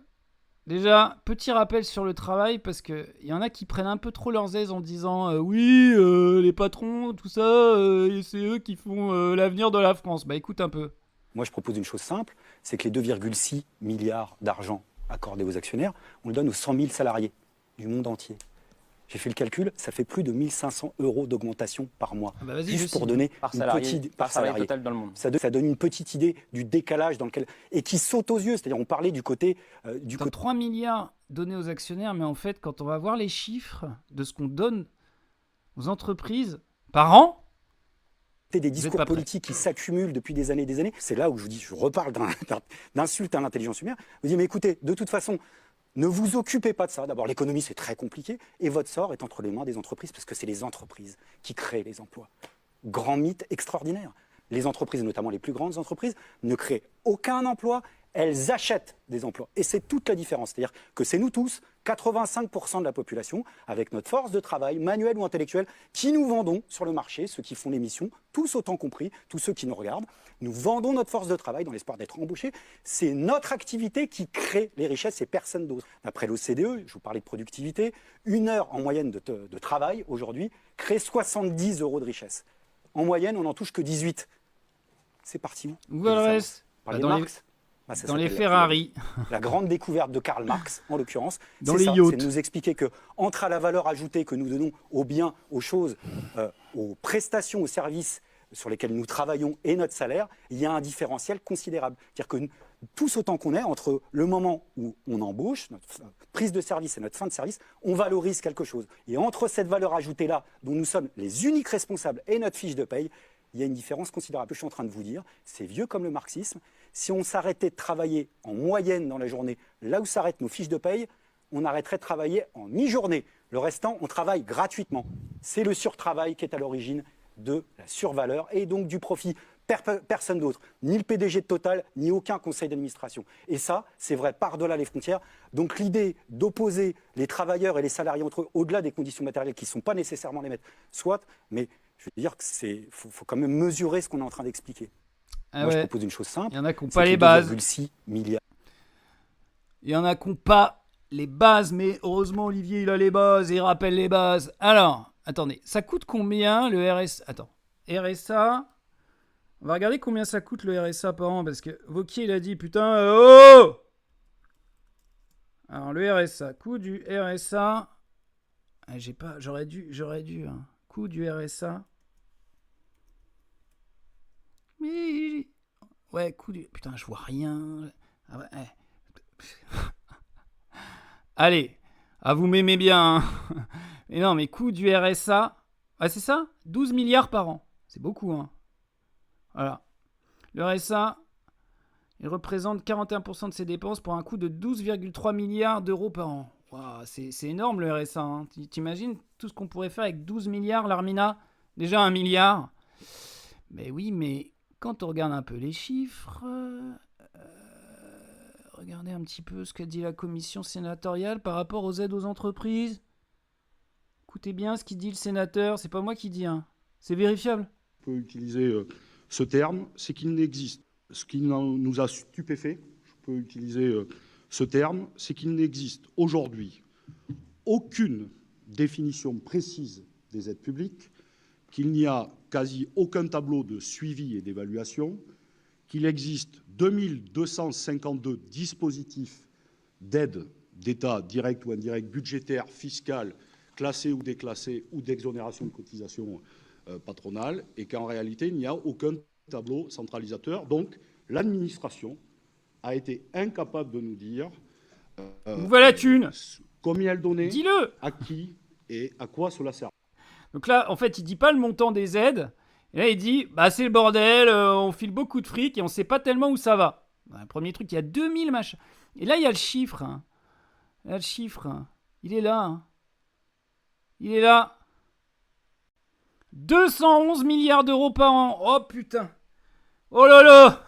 déjà, petit rappel sur le travail, parce qu'il y en a qui prennent un peu trop leurs aises en disant oui, les patrons, tout ça, c'est eux qui font l'avenir de la France. Bah écoute un peu. Moi, je propose une chose simple, c'est que les 2,6 milliards d'argent accordés aux actionnaires, on le donne aux 100 000 salariés du monde entier. J'ai fait le calcul, ça fait plus de 1 500 € d'augmentation par mois. Ah bah juste pour donner par une salarié, petite par salarié total dans le monde. Ça donne une petite idée du décalage dans lequel et qui saute aux yeux. C'est-à-dire, on parlait du côté 3 milliards donnés aux actionnaires, mais en fait, quand on va voir les chiffres de ce qu'on donne aux entreprises par an, des discours politiques qui s'accumulent depuis des années, c'est là où je vous dis, je reparle d'insultes à l'intelligence humaine. Je vous dis, mais écoutez, de toute façon, ne vous occupez pas de ça. D'abord, l'économie, c'est très compliqué. Et votre sort est entre les mains des entreprises, parce que c'est les entreprises qui créent les emplois. Grand mythe extraordinaire. Les entreprises, notamment les plus grandes entreprises, ne créent aucun emploi. Elles achètent des emplois. Et c'est toute la différence. C'est-à-dire que c'est nous tous, 85% de la population, avec notre force de travail, manuelle ou intellectuelle, qui nous vendons sur le marché, ceux qui font l'émission, tous autant compris, tous ceux qui nous regardent. Nous vendons notre force de travail dans l'espoir d'être embauchés. C'est notre activité qui crée les richesses et personne d'autre. D'après l'OCDE, je vous parlais de productivité, 1 heure en moyenne de travail aujourd'hui crée 70 € de richesse. En moyenne, on n'en touche que 18. C'est parti où? Où va le reste? Dans les Ferrari. La grande découverte de Karl Marx, en l'occurrence, c'est de nous expliquer que entre la valeur ajoutée que nous donnons aux biens, aux choses, aux prestations, aux services sur lesquels nous travaillons et notre salaire, il y a un différentiel considérable. C'est-à-dire que tous autant qu'on est, entre le moment où on embauche, notre prise de service et notre fin de service, on valorise quelque chose. Et entre cette valeur ajoutée-là, dont nous sommes les uniques responsables, et notre fiche de paye, il y a une différence considérable. Je suis en train de vous dire, c'est vieux comme le marxisme. Si on s'arrêtait de travailler en moyenne dans la journée, là où s'arrêtent nos fiches de paye, on arrêterait de travailler en mi-journée. Le restant, on travaille gratuitement. C'est le surtravail qui est à l'origine de la survaleur et donc du profit. Personne d'autre, ni le PDG de Total, ni aucun conseil d'administration. Et ça, c'est vrai par-delà les frontières. Donc l'idée d'opposer les travailleurs et les salariés entre eux, au-delà des conditions matérielles qui ne sont pas nécessairement les mêmes, soit, mais je veux dire qu'il faut quand même mesurer ce qu'on est en train d'expliquer. Moi, je propose une chose simple. Il y en a qui n'ont pas les bases. 2,6 milliards. Il y en a qui n'ont pas les bases, mais heureusement, Olivier, il a les bases et il rappelle les bases. Alors, attendez, ça coûte combien le RSA? Attends, RSA. On va regarder combien ça coûte le RSA par an, parce que Wauquiez, il a dit, putain, oh! Alors, le RSA, coût du RSA. Ah, j'aurais dû, hein. Coût du RSA. Mais... Ouais, coût du... Putain, je vois rien. Ah ouais. Allez, vous m'aimez bien. Hein. Mais non, mais coût du RSA... Ah, c'est ça? 12 milliards par an. C'est beaucoup, hein. Voilà. Le RSA, il représente 41% de ses dépenses pour un coût de 12,3 milliards d'euros par an. Wow, c'est énorme, le RSA. Hein. T'imagines tout ce qu'on pourrait faire avec 12 milliards, l'Armina? Déjà 1 milliard. Mais oui, mais... Quand on regarde un peu les chiffres, regardez un petit peu ce qu'a dit la commission sénatoriale par rapport aux aides aux entreprises. Écoutez bien ce qu'il dit le sénateur, c'est pas moi qui dis, hein. C'est vérifiable. On peut utiliser ce terme, c'est qu'il n'existe. Ce qui nous a stupéfait, je peux utiliser ce terme, c'est qu'il n'existe aujourd'hui aucune définition précise des aides publiques, qu'il n'y a quasi aucun tableau de suivi et d'évaluation, qu'il existe 2252 dispositifs d'aide d'État direct ou indirect, budgétaire, fiscal, classés ou déclassés, ou d'exonération de cotisations patronales, et qu'en réalité, il n'y a aucun tableau centralisateur. Donc, l'administration a été incapable de nous dire où va la thune, combien elle donnait, dis-le, à qui et à quoi cela sert. Donc là, en fait, il dit pas le montant des aides. Et là, il dit, bah c'est le bordel, on file beaucoup de fric et on sait pas tellement où ça va. Bah, premier truc, il y a 2000 machins. Et là, il y a le chiffre. Hein. Là, le chiffre, hein. Il est là. Hein. Il est là. 211 milliards d'euros par an. Oh putain. Oh là là.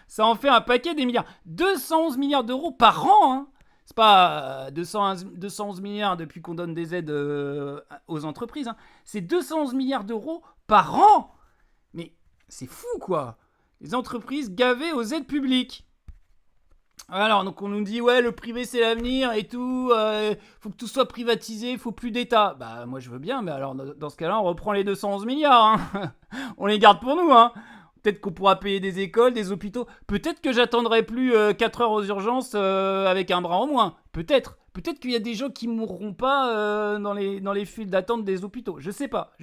Ça en fait un paquet des milliards. 211 milliards d'euros par an, hein. C'est pas 211 milliards depuis qu'on donne des aides aux entreprises. Hein. C'est 211 milliards d'euros par an. Mais c'est fou, quoi. Les entreprises gavées aux aides publiques. Alors, donc on nous dit, ouais, le privé, c'est l'avenir et tout. Faut que tout soit privatisé, faut plus d'État. Bah, moi, je veux bien, mais alors, dans ce cas-là, on reprend les 211 milliards. Hein. On les garde pour nous, hein. Peut-être qu'on pourra payer des écoles, des hôpitaux. Peut-être que j'attendrai plus 4 heures aux urgences avec un bras en moins. Peut-être. Peut-être qu'il y a des gens qui mourront pas dans les files d'attente des hôpitaux. Je sais pas.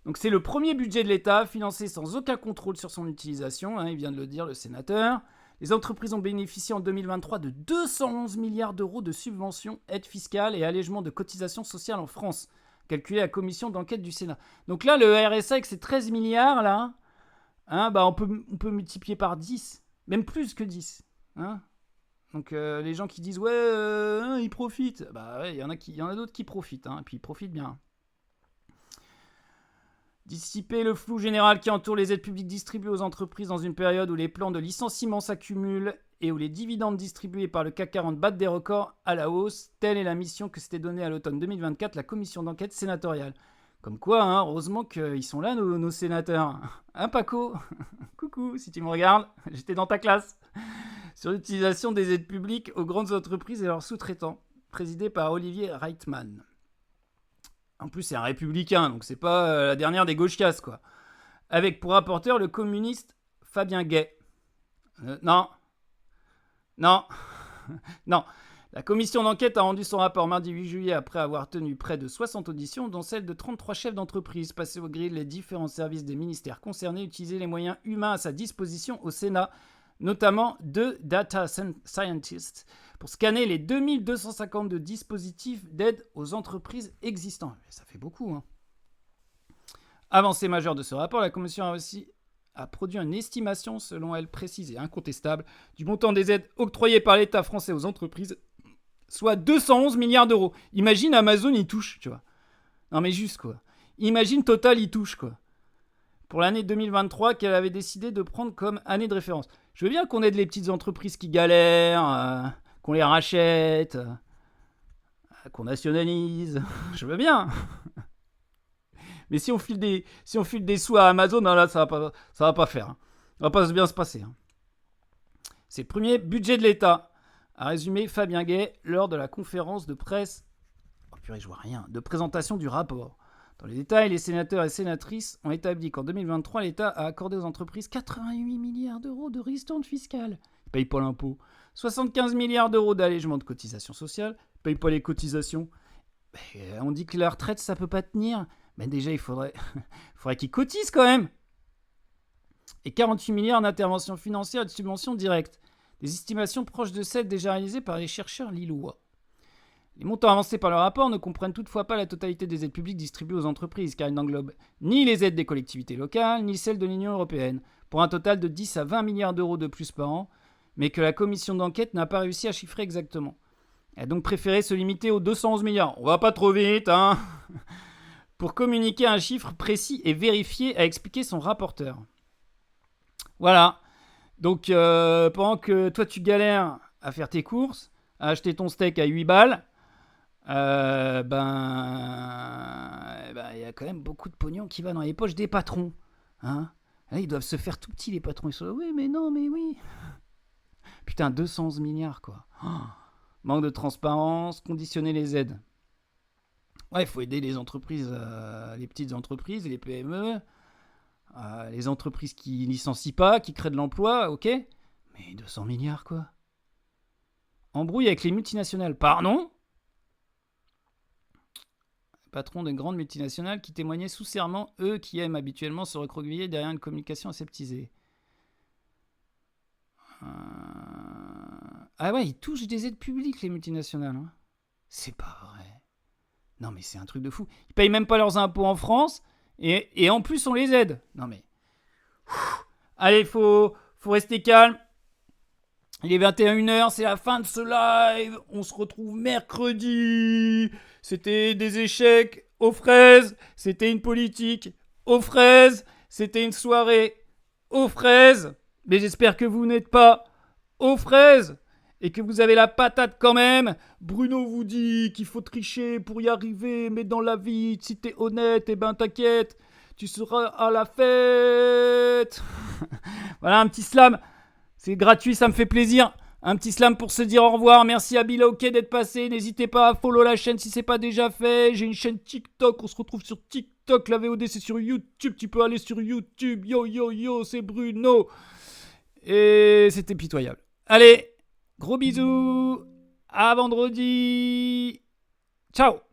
Donc c'est le premier budget de l'État, financé sans aucun contrôle sur son utilisation, il vient de le dire le sénateur. Les entreprises ont bénéficié en 2023 de 211 milliards d'euros de subventions, aides fiscales et allègements de cotisations sociales en France, calculé à la commission d'enquête du Sénat. Donc là, le RSA avec ses 13 milliards, là, on peut multiplier par 10, même plus que 10. Donc les gens qui disent « Ouais, ils profitent », il y en a d'autres qui profitent, et puis ils profitent bien. Dissiper le flou général qui entoure les aides publiques distribuées aux entreprises dans une période où les plans de licenciement s'accumulent et où les dividendes distribués par le CAC 40 battent des records à la hausse, telle est la mission que s'était donnée à l'automne 2024 la commission d'enquête sénatoriale. Comme quoi, heureusement qu'ils sont là, nos sénateurs. Paco coucou, si tu me regardes, j'étais dans ta classe. Sur l'utilisation des aides publiques aux grandes entreprises et leurs sous-traitants, présidé par Olivier Reitman. En plus, c'est un républicain, donc c'est pas la dernière des gauchias, quoi. Avec pour rapporteur le communiste Fabien Gay. Non. La commission d'enquête a rendu son rapport mardi 8 juillet après avoir tenu près de 60 auditions, dont celle de 33 chefs d'entreprise, passés au grill les différents services des ministères concernés, utiliser les moyens humains à sa disposition au Sénat, notamment 2 data scientists, pour scanner les 2252 dispositifs d'aide aux entreprises existants. Ça fait beaucoup, Avancée majeure de ce rapport, la commission a produit une estimation, selon elle précise et incontestable, du montant des aides octroyées par l'État français aux entreprises, soit 211 milliards d'euros. Imagine Amazon y touche, tu vois. Non mais juste, quoi. Imagine Total y touche, quoi. Pour l'année 2023 qu'elle avait décidé de prendre comme année de référence. Je veux bien qu'on aide les petites entreprises qui galèrent, qu'on les rachète, qu'on nationalise. Je veux bien. Mais si on file des sous à Amazon, là, ça va pas faire. Ça va pas bien se passer. C'est le premier budget de l'État, a résumé Fabien Gay lors de la conférence de presse. Oh purée, je vois rien. De présentation du rapport. Dans les détails, les sénateurs et sénatrices ont établi qu'en 2023, l'État a accordé aux entreprises 88 milliards d'euros de ristournes fiscales. Ils ne payent pas l'impôt. 75 milliards d'euros d'allègement de cotisations sociales. Ils ne payent pas les cotisations. On dit que la retraite, ça ne peut pas tenir. Mais déjà, il faudrait qu'ils cotisent quand même. Et 48 milliards d'interventions financières et de subventions directes. Des estimations proches de celles déjà réalisées par les chercheurs lillois. Les montants avancés par le rapport ne comprennent toutefois pas la totalité des aides publiques distribuées aux entreprises, car ils n'englobent ni les aides des collectivités locales, ni celles de l'Union européenne, pour un total de 10 à 20 milliards d'euros de plus par an, mais que la commission d'enquête n'a pas réussi à chiffrer exactement. Elle a donc préféré se limiter aux 211 milliards. On va pas trop vite, pour communiquer un chiffre précis et vérifié, a expliqué son rapporteur. Voilà. Donc, pendant que toi tu galères à faire tes courses, à acheter ton steak à 8 balles, il y a quand même beaucoup de pognon qui va dans les poches des patrons. Là, ils doivent se faire tout petits, les patrons. Ils sont là, oui, mais non, mais oui. Putain, 211 milliards, quoi. Manque de transparence, conditionner les aides. Ouais, il faut aider les entreprises, les petites entreprises, les PME, les entreprises qui licencient pas, qui créent de l'emploi, ok. Mais 200 milliards, quoi. Embrouille avec les multinationales. Pardon ? Patrons des grandes multinationales qui témoignaient sous serment, eux qui aiment habituellement se recroqueviller derrière une communication aseptisée. Ah ouais, ils touchent des aides publiques, les multinationales. C'est pas vrai. Non mais c'est un truc de fou. Ils payent même pas leurs impôts en France et en plus on les aide. Non mais... Allez, faut rester calme. Il est 21h, c'est la fin de ce live. On se retrouve mercredi. C'était des échecs aux fraises. C'était une politique aux fraises. C'était une soirée aux fraises. Mais j'espère que vous n'êtes pas aux fraises et que vous avez la patate quand même. Bruno vous dit qu'il faut tricher pour y arriver. Mais dans la vie, si t'es honnête, eh ben t'inquiète, tu seras à la fête. Voilà, un petit slam. C'est gratuit, ça me fait plaisir. Un petit slam pour se dire au revoir. Merci à Bill Hockey d'être passé. N'hésitez pas à follow la chaîne si c'est pas déjà fait. J'ai une chaîne TikTok. On se retrouve sur TikTok. La VOD c'est sur YouTube. Tu peux aller sur YouTube. Yo, c'est Bruno. Et c'était pitoyable. Allez, gros bisous. À vendredi. Ciao.